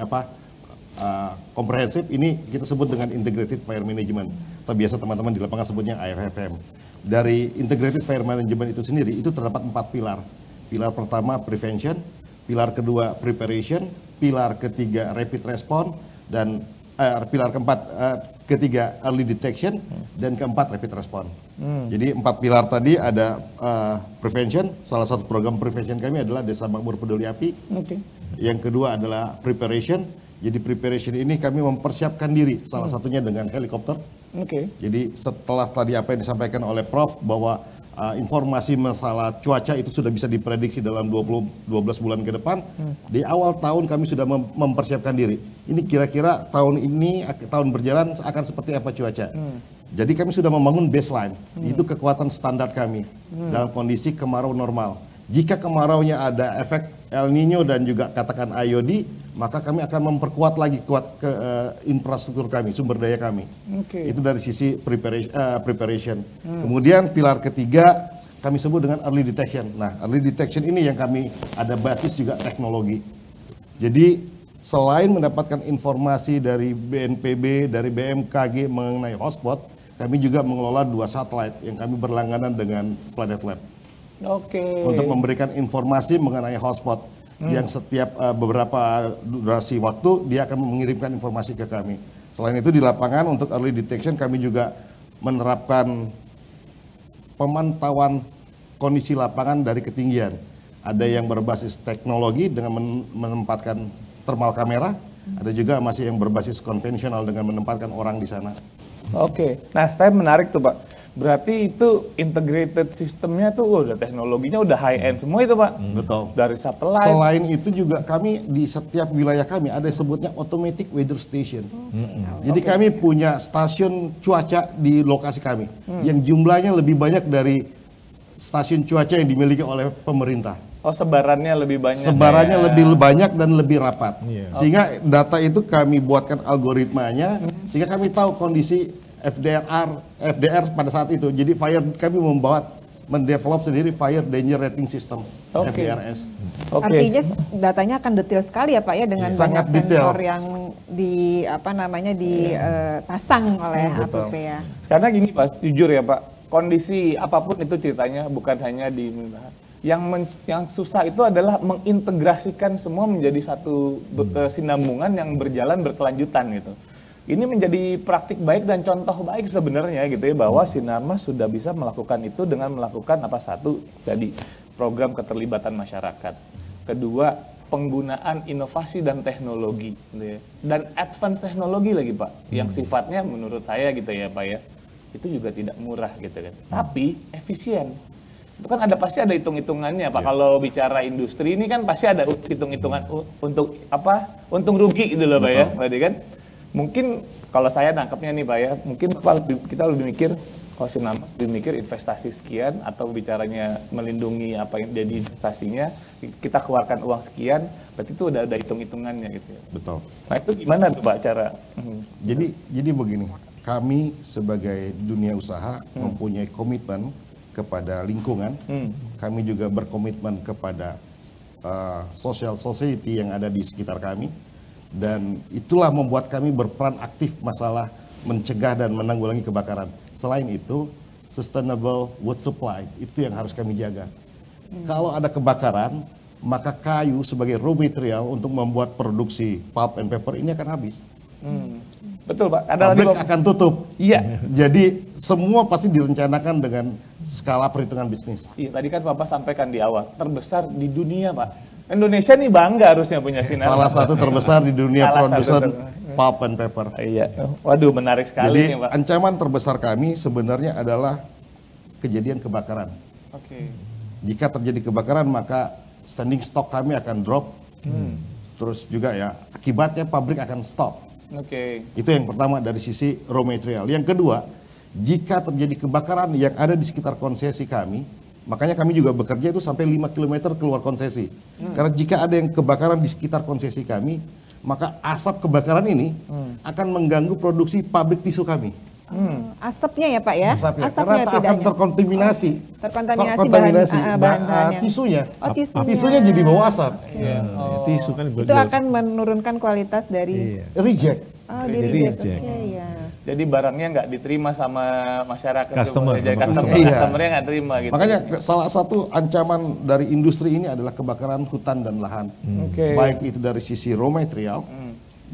komprehensif, ini kita sebut dengan Integrated Fire Management. Atau biasa teman-teman di lapangan sebutnya IFM. Dari Integrated Fire Management itu sendiri itu terdapat 4 pilar. Pilar pertama prevention, pilar kedua preparation, pilar ketiga rapid response, dan pilar ketiga early detection, dan keempat rapid response. Jadi 4 pilar tadi ada prevention. Salah satu program prevention kami adalah Desa Makmur Peduli Api. Yang kedua adalah preparation. Jadi preparation ini kami mempersiapkan diri, salah satunya dengan helikopter. Jadi setelah tadi apa yang disampaikan oleh Prof bahwa informasi masalah cuaca itu sudah bisa diprediksi dalam 12 bulan ke depan. Di awal tahun kami sudah mempersiapkan diri. Ini kira-kira tahun ini, tahun berjalan akan seperti apa cuaca. Jadi kami sudah membangun baseline. Itu kekuatan standar kami dalam kondisi kemarau normal. Jika kemaraunya ada efek El Nino dan juga katakan IOD, maka kami akan memperkuat lagi infrastruktur kami, sumber daya kami. Itu dari sisi preparation. Kemudian pilar ketiga kami sebut dengan early detection. Nah, early detection ini yang kami ada basis juga teknologi. Jadi selain mendapatkan informasi dari BNPB, dari BMKG mengenai hotspot, kami juga mengelola 2 satelit yang kami berlangganan dengan Planet Lab. Untuk memberikan informasi mengenai hotspot yang setiap beberapa durasi waktu dia akan mengirimkan informasi ke kami. Selain itu di lapangan untuk early detection kami juga menerapkan pemantauan kondisi lapangan dari ketinggian. Ada yang berbasis teknologi dengan menempatkan thermal kamera, ada juga masih yang berbasis konvensional dengan menempatkan orang di sana. Nah saya menarik tuh Pak. Berarti itu integrated sistemnya tuh udah teknologinya udah high end semua itu Pak. Betul. Dari satelit. Selain itu juga kami di setiap wilayah kami ada sebutnya automatic weather station. Jadi kami punya stasiun cuaca di lokasi kami yang jumlahnya lebih banyak dari stasiun cuaca yang dimiliki oleh pemerintah. Oh, sebarannya lebih banyak. Sebarannya ya. lebih banyak dan lebih rapat. Iya. Sehingga data itu kami buatkan algoritmanya, sehingga kami tahu kondisi FDR pada saat itu. Jadi kami mendevelop sendiri Fire Danger Rating System, Oke. FDRS. Oke. Artinya datanya akan detail sekali ya Pak ya, dengan banyak Sangat detail. sensor yang dipasang oleh Betul. APP ya. Karena gini Pak, jujur ya Pak, kondisi apapun itu ceritanya bukan hanya di yang susah itu adalah mengintegrasikan semua menjadi satu kesinambungan yang berjalan berkelanjutan gitu. Ini menjadi praktik baik dan contoh baik sebenarnya gitu ya, bahwa Sinarmas sudah bisa melakukan itu dengan melakukan satu, jadi program keterlibatan masyarakat. Kedua, penggunaan inovasi dan teknologi gitu ya. Dan advance teknologi lagi Pak, yang sifatnya menurut saya gitu ya Pak ya, itu juga tidak murah gitu kan. Tapi efisien. Itu kan pasti ada hitung-hitungannya Pak. Kalau bicara industri ini kan pasti ada hitung-hitungan untuk untung rugi gitu loh Pak ya. Berarti kan mungkin kalau saya nangkepnya nih Pak ya, mungkin kita lebih mikir, kalau Sinarmas lebih mikir investasi sekian, atau bicaranya melindungi apa yang jadi investasinya, kita keluarkan uang sekian, berarti itu udah ada hitung-hitungannya gitu ya. Betul. Nah itu gimana tuh Pak cara? Jadi begini, kami sebagai dunia usaha mempunyai komitmen kepada lingkungan, kami juga berkomitmen kepada social society yang ada di sekitar kami, dan itulah membuat kami berperan aktif masalah mencegah dan menanggulangi kebakaran. Selain itu, sustainable wood supply itu yang harus kami jaga. Kalau ada kebakaran, maka kayu sebagai raw material untuk membuat produksi pulp and paper ini akan habis. Betul Pak. Ada Pabrik lagi Pak. akan tutup. Iya. Jadi semua pasti direncanakan dengan skala perhitungan bisnis. Iya, tadi kan Bapak sampaikan di awal, terbesar di dunia Pak. Indonesia nih bangga harusnya punya Sinarmas. Salah satu terbesar di dunia Salah produsen satu pulp and paper. Iya. Waduh, menarik sekali Jadi nih Pak. ancaman terbesar kami sebenarnya adalah kejadian kebakaran. Oke. Jika terjadi kebakaran maka standing stock kami akan drop. Terus juga ya akibatnya pabrik akan stop. Oke. Itu yang pertama dari sisi raw material. Yang kedua, jika terjadi kebakaran yang ada di sekitar konsesi kami, makanya kami juga bekerja itu sampai 5 km keluar konsesi. Karena jika ada yang kebakaran di sekitar konsesi kami, maka asap kebakaran ini akan mengganggu produksi pabrik tisu kami. Asapnya ya Pak ya? Asapnya, Asapnya karena akan terkontaminasi. Terkontaminasi bahan-bahannya. Tisunya. Oh, tisunya. Tisunya jadi bau asap. Ya, tisu kan Itu akan menurunkan kualitas dari Reject. di reject. reject. Oke, ya. Jadi barangnya nggak diterima sama masyarakat. Customer. Jadi Customer. Iya. customernya nggak terima gitu. Makanya salah satu ancaman dari industri ini adalah kebakaran hutan dan lahan. Oke. Baik itu dari sisi raw material,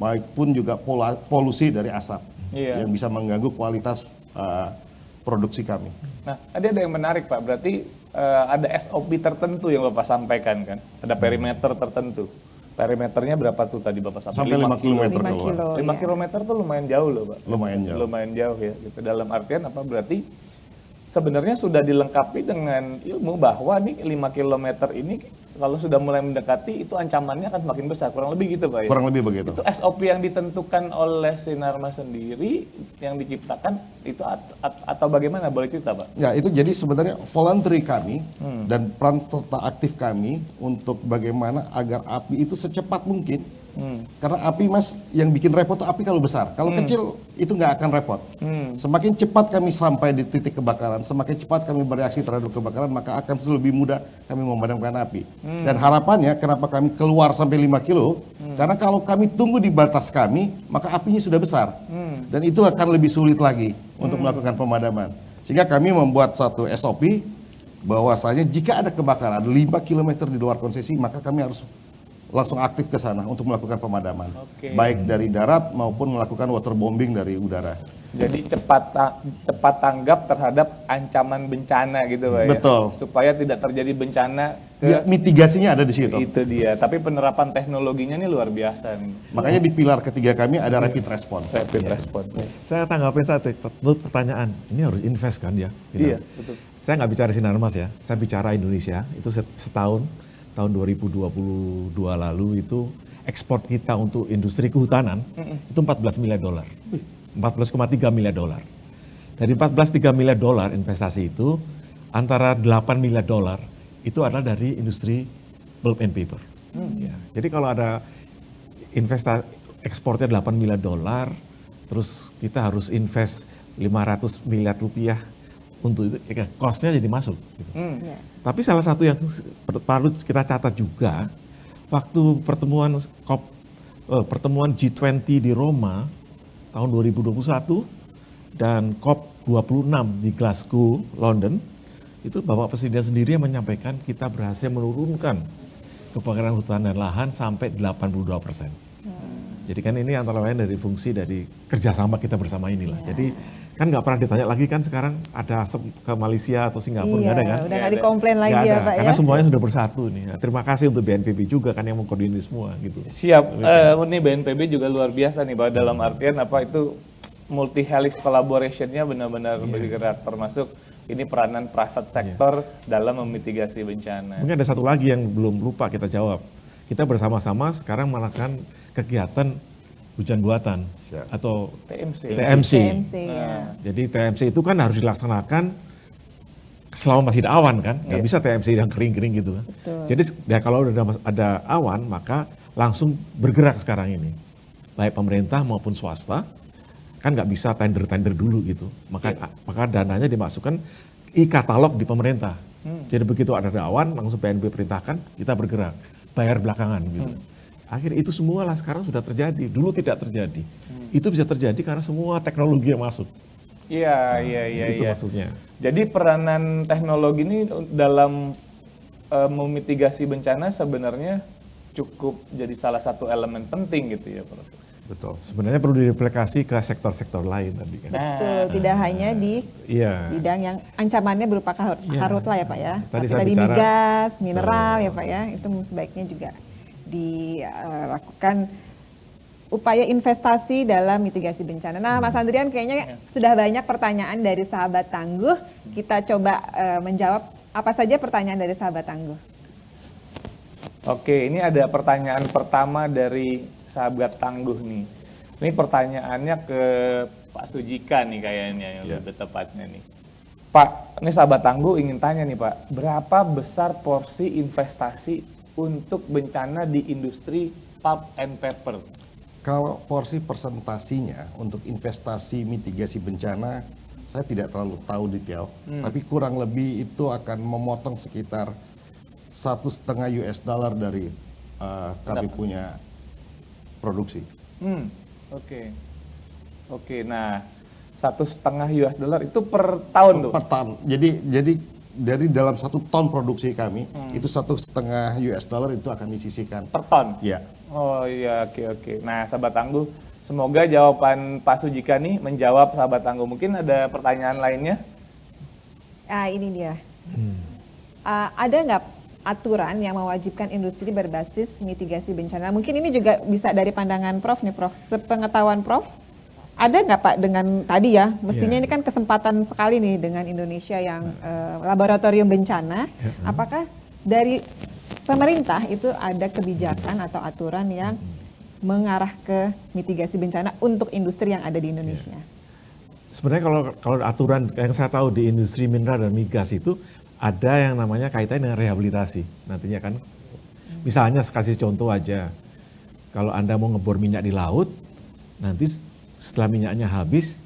baik pun juga polusi dari asap Iya. yang bisa mengganggu kualitas produksi kami. Nah, tadi ada yang menarik Pak, berarti ada SOP tertentu yang Bapak sampaikan kan? Ada perimeter tertentu. Perimeternya berapa tuh tadi Bapak sampaikan? Sampai 5 km 5 keluar. kilo. 5 ya. kilometer tuh lumayan jauh loh Pak. Lumayan jauh. Lumayan jauh ya. Gitu. Dalam artian apa? Berarti sebenarnya sudah dilengkapi dengan ilmu bahwa nih 5 km ini kalau sudah mulai mendekati itu ancamannya akan semakin besar. Kurang lebih gitu Pak ya? Kurang lebih begitu. Itu SOP yang ditentukan oleh Sinarmas sendiri yang diciptakan itu atau bagaimana? Boleh cerita Pak? Ya itu jadi sebenarnya voluntary kami dan peran serta aktif kami untuk bagaimana agar api itu secepat mungkin. Karena api Mas yang bikin repot tuh api kalau besar, kalau kecil itu nggak akan repot. Semakin cepat kami sampai di titik kebakaran, semakin cepat kami bereaksi terhadap kebakaran, maka akan lebih mudah kami memadamkan api. Dan harapannya kenapa kami keluar sampai 5 kilo, karena kalau kami tunggu di batas kami, maka apinya sudah besar. Dan itu akan lebih sulit lagi untuk melakukan pemadaman. Sehingga kami membuat satu SOP bahwasanya jika ada kebakaran 5 km di luar konsesi, maka kami harus langsung aktif ke sana untuk melakukan pemadaman. Oke. Baik dari darat maupun melakukan waterbombing dari udara. Jadi cepat tanggap terhadap ancaman bencana gitu Pak ya? Betul. Supaya tidak terjadi bencana Ya, mitigasinya ada di situ. itu dia. Tapi penerapan teknologinya ini luar biasa nih. Makanya di pilar ketiga kami ada rapid response. Rapid response. Saya tanggapin satu pertanyaan. Ini harus invest kan ya? Iya, betul. Saya nggak bicara Sinarmas ya, saya bicara Indonesia. Itu setahun, tahun 2022 lalu itu ekspor kita untuk industri kehutanan itu 14 miliar dolar. 14,3 miliar dolar. Dari 14,3 miliar dolar investasi itu antara 8 miliar dolar itu adalah dari industri pulp and paper. Ya. Jadi kalau ada investasi ekspornya 8 miliar dolar, terus kita harus invest 500 miliar rupiah untuk itu, ya, cost-nya jadi masuk. Gitu. Ya. Tapi salah satu yang perlu kita catat juga, waktu pertemuan G20 di Roma tahun 2021 dan COP26 di Glasgow, London, itu Bapak Presiden sendiri yang menyampaikan kita berhasil menurunkan kebakaran hutan dan lahan sampai 82%. Jadi kan ini antara lain dari fungsi dari kerjasama kita bersama inilah. Jadi kan nggak pernah ditanya lagi kan sekarang ada ke Malaysia atau Singapura, nggak ada kan? Udah nggak dikomplain lagi ya Pak karena ya. semuanya sudah bersatu nih. Nah, terima kasih untuk BNPB juga kan yang mengkoordinir semua gitu. Siap, ini BNPB juga luar biasa nih Pak, dalam artian apa itu multi helix collaboration-nya benar-benar bergerak, termasuk ini peranan private sector dalam memitigasi bencana. Mungkin ada satu lagi yang belum lupa kita jawab. Kita bersama-sama sekarang melakukan kegiatan hujan buatan atau TMC. Ya. Jadi TMC itu kan harus dilaksanakan selama masih ada awan kan, nggak bisa TMC yang kering-kering gitu kan. Betul. Jadi ya kalau udah ada awan maka langsung bergerak sekarang ini, baik pemerintah maupun swasta kan nggak bisa tender dulu gitu, maka dananya dimasukkan e-katalog di pemerintah. Jadi begitu ada awan langsung BNPB perintahkan kita bergerak, bayar belakangan gitu. Akhirnya itu semua lah sekarang sudah terjadi, dulu tidak terjadi. Itu bisa terjadi karena semua teknologi yang masuk. Iya. Itu maksudnya. Jadi peranan teknologi ini dalam memitigasi bencana sebenarnya cukup jadi salah satu elemen penting gitu ya Prof. Betul. Sebenarnya perlu direplikasi ke sektor-sektor lain tadi kan. Betul, tidak hanya di bidang yang ancamannya berupa karhut lah ya Pak ya. Tadi Tapi migas, mineral ya Pak ya, itu sebaiknya juga dilakukan upaya investasi dalam mitigasi bencana. Nah, Mas Andrian kayaknya sudah banyak pertanyaan dari sahabat tangguh. Kita coba menjawab apa saja pertanyaan dari sahabat tangguh. Oke, ini ada pertanyaan pertama dari sahabat tangguh nih. Ini pertanyaannya ke Pak Sujika nih kayaknya yang lebih tepatnya nih. Pak, ini sahabat tangguh ingin tanya nih Pak, berapa besar porsi investasi untuk bencana di industri pulp and paper? Kalau porsi persentasinya untuk investasi mitigasi bencana, saya tidak terlalu tahu detail, tapi kurang lebih itu akan memotong sekitar $1,5 dari kami punya produksi. Oke. Nah, $1,5 itu per tahun tuh? Per tahun. Jadi dari dalam 1 ton produksi kami, itu $1,5 itu akan disisihkan. Per ton? Iya. Oh iya, oke. Nah, sahabat tangguh, semoga jawaban Pak Sujika nih menjawab sahabat tangguh. Mungkin ada pertanyaan lainnya? Ini dia. Ada nggak aturan yang mewajibkan industri berbasis mitigasi bencana? Mungkin ini juga bisa dari pandangan Prof nih Prof. Sepengetahuan Prof, ada nggak Pak dengan tadi ya, mestinya ini kan kesempatan sekali nih dengan Indonesia yang laboratorium bencana. Apakah dari pemerintah itu ada kebijakan atau aturan yang mengarah ke mitigasi bencana untuk industri yang ada di Indonesia? Sebenarnya kalau aturan yang saya tahu di industri mineral dan migas itu ada yang namanya kaitannya dengan rehabilitasi. Nantinya kan, misalnya kasih contoh aja, kalau Anda mau ngebor minyak di laut, nanti setelah minyaknya habis,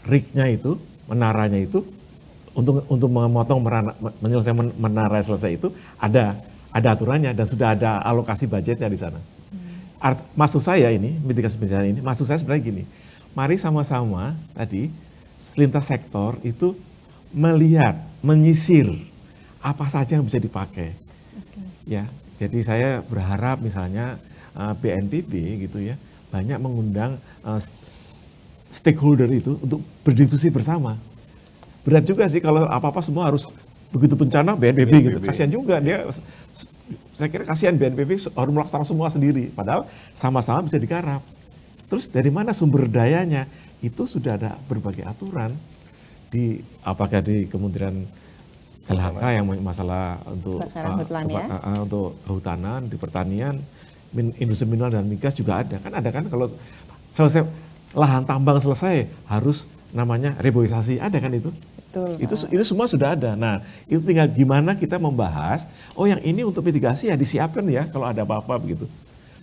rignya itu, menaranya itu, untuk memotong menyelesaikan menara selesai itu ada aturannya dan sudah ada alokasi budgetnya di sana. Maksud saya ini, mitigasi bencana ini, maksud saya sebenarnya gini, mari sama-sama tadi lintas sektor itu melihat, menyisir apa saja yang bisa dipakai. Ya, jadi saya berharap misalnya BNPB gitu ya, banyak mengundang stakeholder itu untuk berdiskusi bersama. Berat juga sih kalau apa-apa semua harus begitu bencana BNPB gitu. Kasihan juga dia. Saya kira kasihan BNPB harus melaksanakan semua sendiri. Padahal sama-sama bisa digarap. Terus dari mana sumber dayanya? Itu sudah ada berbagai aturan apakah di Kementerian LHK yang masalah untuk untuk kehutanan, di pertanian, industri mineral dan migas juga ada. Kan ada kan kalau selesai lahan tambang selesai harus namanya reboisasi, ada kan itu? Betul. Itu semua sudah ada. Nah, itu tinggal gimana kita membahas, oh yang ini untuk mitigasi ya disiapkan ya kalau ada apa-apa begitu.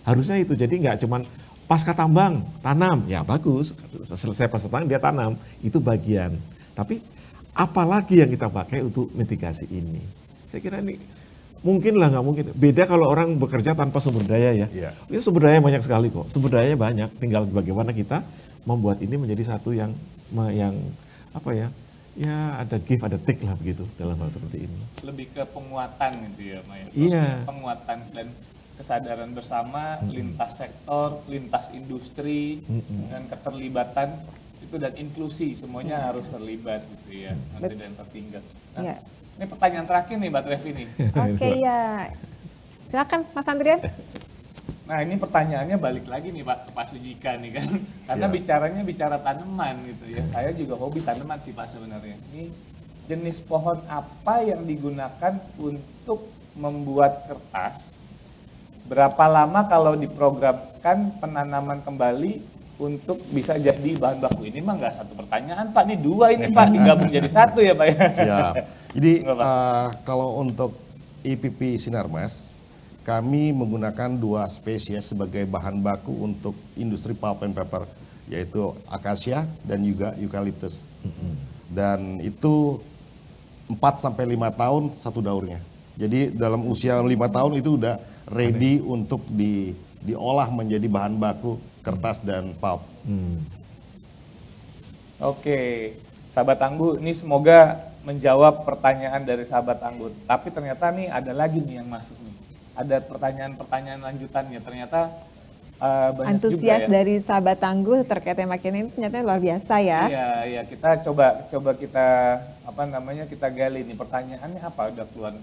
Harusnya itu, jadi nggak cuman pasca tambang, tanam, ya bagus, selesai pasca tambang dia tanam, itu bagian. Tapi apalagi yang kita pakai untuk mitigasi ini? Saya kira ini mungkin lah, nggak mungkin. Beda kalau orang bekerja tanpa sumber daya ya. Iya. Itu sumber daya banyak sekali kok, sumber dayanya banyak, tinggal bagaimana kita membuat ini menjadi satu yang apa ya, ya ada give ada take lah begitu dalam hal seperti ini. Lebih ke penguatan gitu ya, Maya. Iya. Penguatan dan kesadaran bersama lintas sektor, lintas industri, dengan keterlibatan itu dan inklusi semuanya harus terlibat gitu ya, nanti dan tertinggal. Nah, Iya. ini pertanyaan terakhir nih Mbak Trevi nih. Oke ya. Silakan Mas Andrian. Nah ini pertanyaannya balik lagi nih Pak ke Pak Sujika nih kan, karena Siap. bicara tanaman gitu ya. Saya juga hobi tanaman sih Pak sebenarnya. Ini jenis pohon apa yang digunakan untuk membuat kertas? Berapa lama kalau diprogramkan penanaman kembali untuk bisa jadi bahan baku? Ini mah nggak satu pertanyaan Pak, ini dua ini Pak, digabung jadi satu ya Pak ya. Siap. Jadi Enggak, Pak. kalau untuk IPP Sinarmas, kami menggunakan 2 spesies sebagai bahan baku untuk industri pulp and paper, yaitu akasia dan juga eucalyptus. Dan itu 4-5 tahun satu daurnya. Jadi dalam usia 5 tahun itu udah ready untuk diolah menjadi bahan baku kertas dan pulp. Oke, sahabat Tangguh, ini semoga menjawab pertanyaan dari sahabat Tangguh. Tapi ternyata nih ada lagi nih yang masuk nih. Ada pertanyaan-pertanyaan lanjutannya. Ternyata banyak Antusias juga ya. dari sahabat Tangguh terkait tema ini ternyata luar biasa ya. Iya, kita coba kita kita gali nih pertanyaannya apa udah keluar.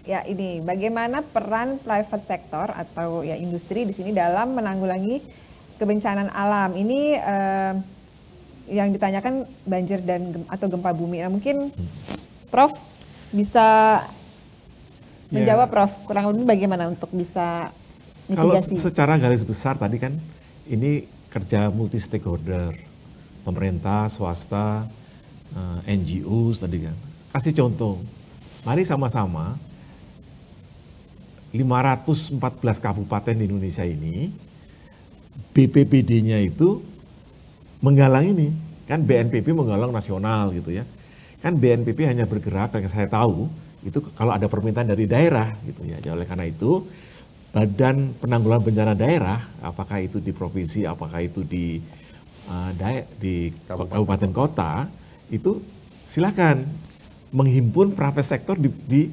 Ya ini, bagaimana peran private sector atau ya industri di sini dalam menanggulangi kebencanaan alam? Ini yang ditanyakan banjir dan atau gempa bumi. Nah mungkin Prof bisa menjawab Prof, kurang lebih bagaimana untuk bisa Kalau mitigasi? secara garis besar tadi kan ini kerja multi stakeholder, pemerintah, swasta, NGO tadi kan. Kasih contoh, mari sama-sama 514 kabupaten di Indonesia ini, BPBD-nya itu menggalang ini, kan BNPB menggalang nasional gitu ya. Kan BNPB hanya bergerak, yang saya tahu, itu kalau ada permintaan dari daerah gitu ya. Oleh karena itu, Badan Penanggulangan Bencana Daerah, apakah itu di provinsi, apakah itu di kabupaten kota, itu silakan menghimpun private sector di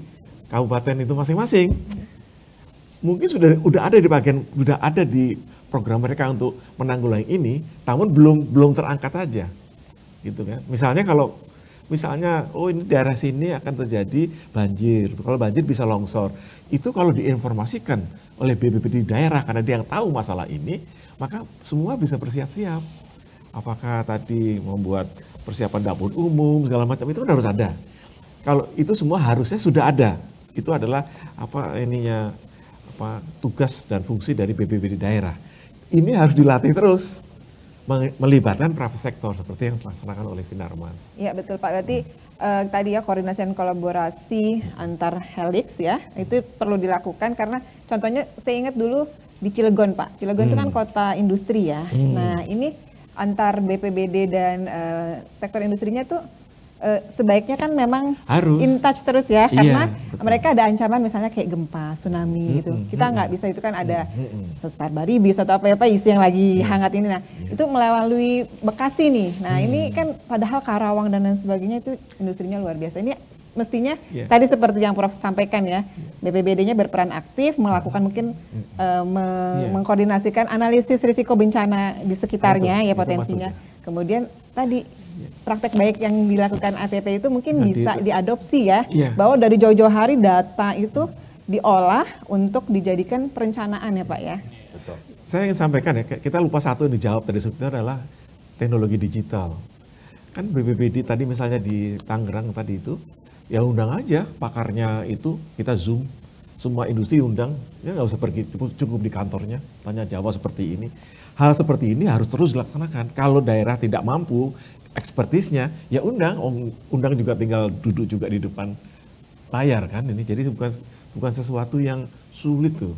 kabupaten itu masing-masing. Mungkin sudah ada di program mereka untuk menanggulangi ini, namun belum terangkat saja, gitu kan. Misalnya, oh ini daerah sini akan terjadi banjir. Kalau banjir bisa longsor. Itu kalau diinformasikan oleh BPBD di daerah karena dia yang tahu masalah ini, maka semua bisa bersiap-siap. Apakah tadi membuat persiapan dapur umum segala macam itu kan harus ada. Kalau itu semua harusnya sudah ada. Itu adalah tugas dan fungsi dari BPBD daerah. Ini harus dilatih terus. Melibatkan private sector seperti yang dilaksanakan oleh Sinarmas. Ya betul Pak, berarti tadi ya koordinasi dan kolaborasi antar Helix ya, itu perlu dilakukan karena contohnya saya ingat dulu di Cilegon Pak, Cilegon itu kan kota industri ya. Nah ini antar BPBD dan sektor industrinya tuh sebaiknya kan memang harus in touch terus ya, karena betul. mereka ada ancaman misalnya kayak gempa, tsunami gitu. Kita nggak bisa, itu kan ada sesar baribis atau apa isu yang lagi hangat ini. Nah itu melalui Bekasi nih. Nah ini kan padahal Karawang dan lain sebagainya itu industrinya luar biasa. Ini mestinya tadi seperti yang Prof sampaikan ya, BPBD-nya berperan aktif melakukan mungkin mengkoordinasikan analisis risiko bencana di sekitarnya ya potensinya. Kemudian tadi praktek baik yang dilakukan ATP itu mungkin bisa diadopsi ya, bahwa dari jauh-jauh hari data itu diolah untuk dijadikan perencanaan ya Pak ya. Betul. Saya ingin sampaikan ya, kita lupa satu yang dijawab tadi sebetulnya adalah teknologi digital. Kan BPBD tadi misalnya di Tangerang tadi itu, ya undang aja pakarnya itu, kita Zoom, semua industri undang, ya nggak usah pergi, cukup di kantornya, tanya jawab seperti ini. Hal seperti ini harus terus dilaksanakan. Kalau daerah tidak mampu, ekspertisnya, ya undang juga tinggal duduk juga di depan layar kan ini. Jadi bukan sesuatu yang sulit tuh.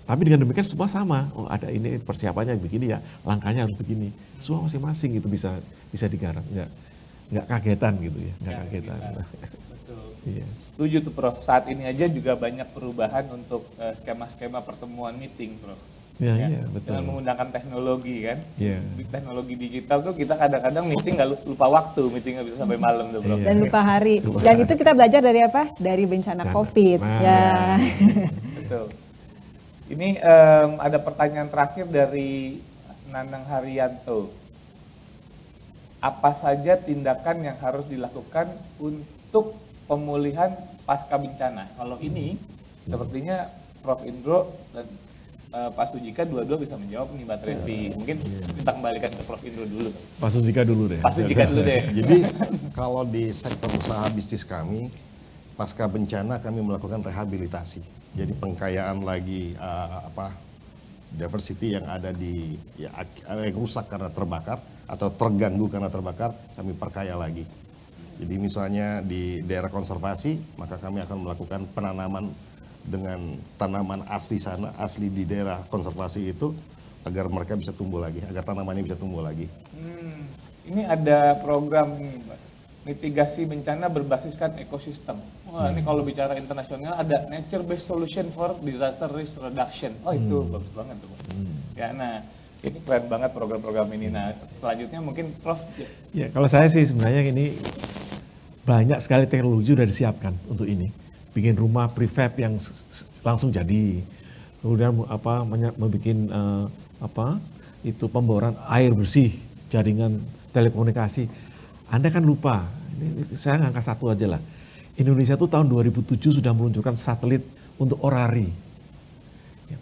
Tapi dengan demikian semua sama. Oh ada ini persiapannya begini ya, langkahnya harus begini. Semua masing-masing itu bisa digarap, nggak kagetan gitu ya, nggak kagetan. Betul. Iya. Setuju tuh Prof. Saat ini aja juga banyak perubahan untuk skema-skema pertemuan meeting, Prof. Ya, iya, betul. Dengan menggunakan teknologi kan. Iya. Teknologi digital tuh kita kadang-kadang meeting nggak lupa waktu, meeting nggak bisa sampai malam tuh Prof. Iya. Dan lupa hari. Dan itu kita belajar dari apa? Dari bencana COVID. Ya. Betul. Ini ada pertanyaan terakhir dari Nanang Haryanto. Apa saja tindakan yang harus dilakukan untuk pemulihan pasca bencana? Kalau ini sepertinya Prof. Indro dan Pak Sujika dua-dua bisa menjawab nih Mbak Trevi. Mungkin kita kembalikan ke Prof. Indro dulu. Pak Sujika dulu deh. Pak Sujika dulu deh. Jadi kalau di sektor usaha bisnis kami, pasca bencana kami melakukan rehabilitasi. Jadi pengkayaan lagi diversity yang ada di yang rusak karena terbakar atau terganggu karena terbakar, kami perkaya lagi. Jadi misalnya di daerah konservasi, maka kami akan melakukan penanaman dengan tanaman asli sana, asli di daerah konservasi itu, agar mereka bisa tumbuh lagi, agar tanamannya bisa tumbuh lagi. Ini ada program mitigasi bencana berbasiskan ekosistem. Wah, ini kalau bicara internasional ada Nature Based Solution for Disaster Risk Reduction. Oh itu bagus banget tuh. Ya, nah ini keren banget program-program ini. Nah selanjutnya mungkin Prof. Ya kalau saya sih sebenarnya ini banyak sekali teknologi sudah disiapkan untuk ini. Bikin rumah prefab yang langsung jadi. Kemudian membuat itu pemboran air bersih, jaringan telekomunikasi. Anda kan lupa, ini saya ngangkat satu aja lah. Indonesia tuh tahun 2007 sudah meluncurkan satelit untuk orari.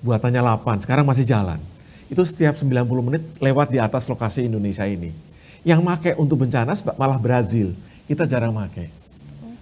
Buatannya 8, sekarang masih jalan. Itu setiap 90 menit lewat di atas lokasi Indonesia ini. Yang make untuk bencana malah Brazil, kita jarang make.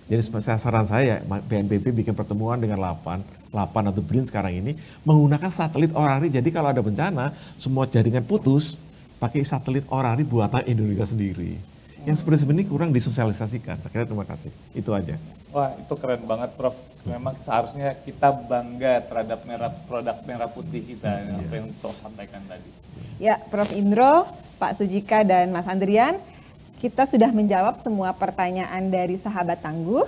Jadi saran saya, BNPB bikin pertemuan dengan 8 atau BRIN sekarang ini, menggunakan satelit orari. Jadi kalau ada bencana, semua jaringan putus, pakai satelit orari buatan Indonesia sendiri. Yang seperti ini kurang disosialisasikan. Saya kira terima kasih. Itu aja. Wah itu keren banget Prof. Memang seharusnya kita bangga terhadap produk merah putih kita, apa yang Prof sampaikan tadi. Ya, Prof. Indro, Pak Sujika, dan Mas Andrian, kita sudah menjawab semua pertanyaan dari sahabat tangguh.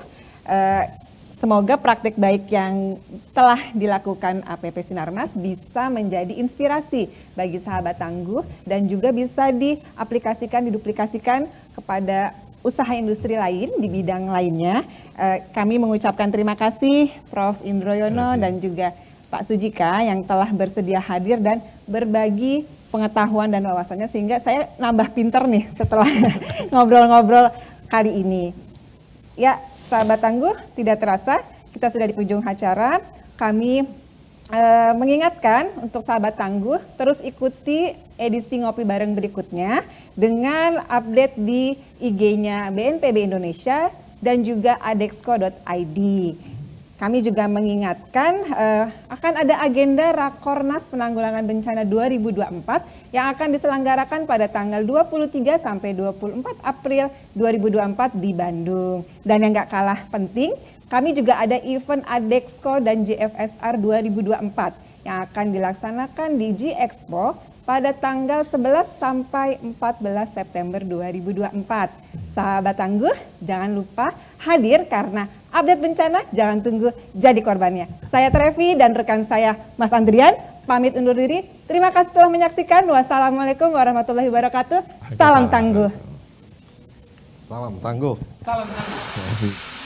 Semoga praktik baik yang telah dilakukan APP Sinarmas bisa menjadi inspirasi bagi sahabat tangguh dan juga bisa diaplikasikan, diduplikasikan kepada usaha industri lain di bidang lainnya. Kami mengucapkan terima kasih Prof. Indroyono dan juga Pak Sujika yang telah bersedia hadir dan berbagi pengetahuan dan wawasannya sehingga saya nambah pinter nih setelah ngobrol-ngobrol kali ini. Ya, sahabat tangguh, tidak terasa kita sudah di ujung acara. Kami mengingatkan untuk sahabat tangguh terus ikuti edisi Ngopi Bareng berikutnya dengan update di IG-nya BNPB Indonesia dan juga adexco.id. Kami juga mengingatkan akan ada agenda Rakornas Penanggulangan Bencana 2024 yang akan diselenggarakan pada tanggal 23 sampai 24 April 2024 di Bandung. Dan yang gak kalah penting, kami juga ada event Adexco dan GFSR 2024 yang akan dilaksanakan di G-Expo pada tanggal 11 sampai 14 September 2024. Sahabat tangguh, jangan lupa hadir karena update bencana jangan tunggu jadi korbannya. Saya Trevi dan rekan saya Mas Andrian pamit undur diri. Terima kasih telah menyaksikan. Wassalamualaikum warahmatullahi wabarakatuh. Salam tangguh. Salam tangguh. Salam tangguh.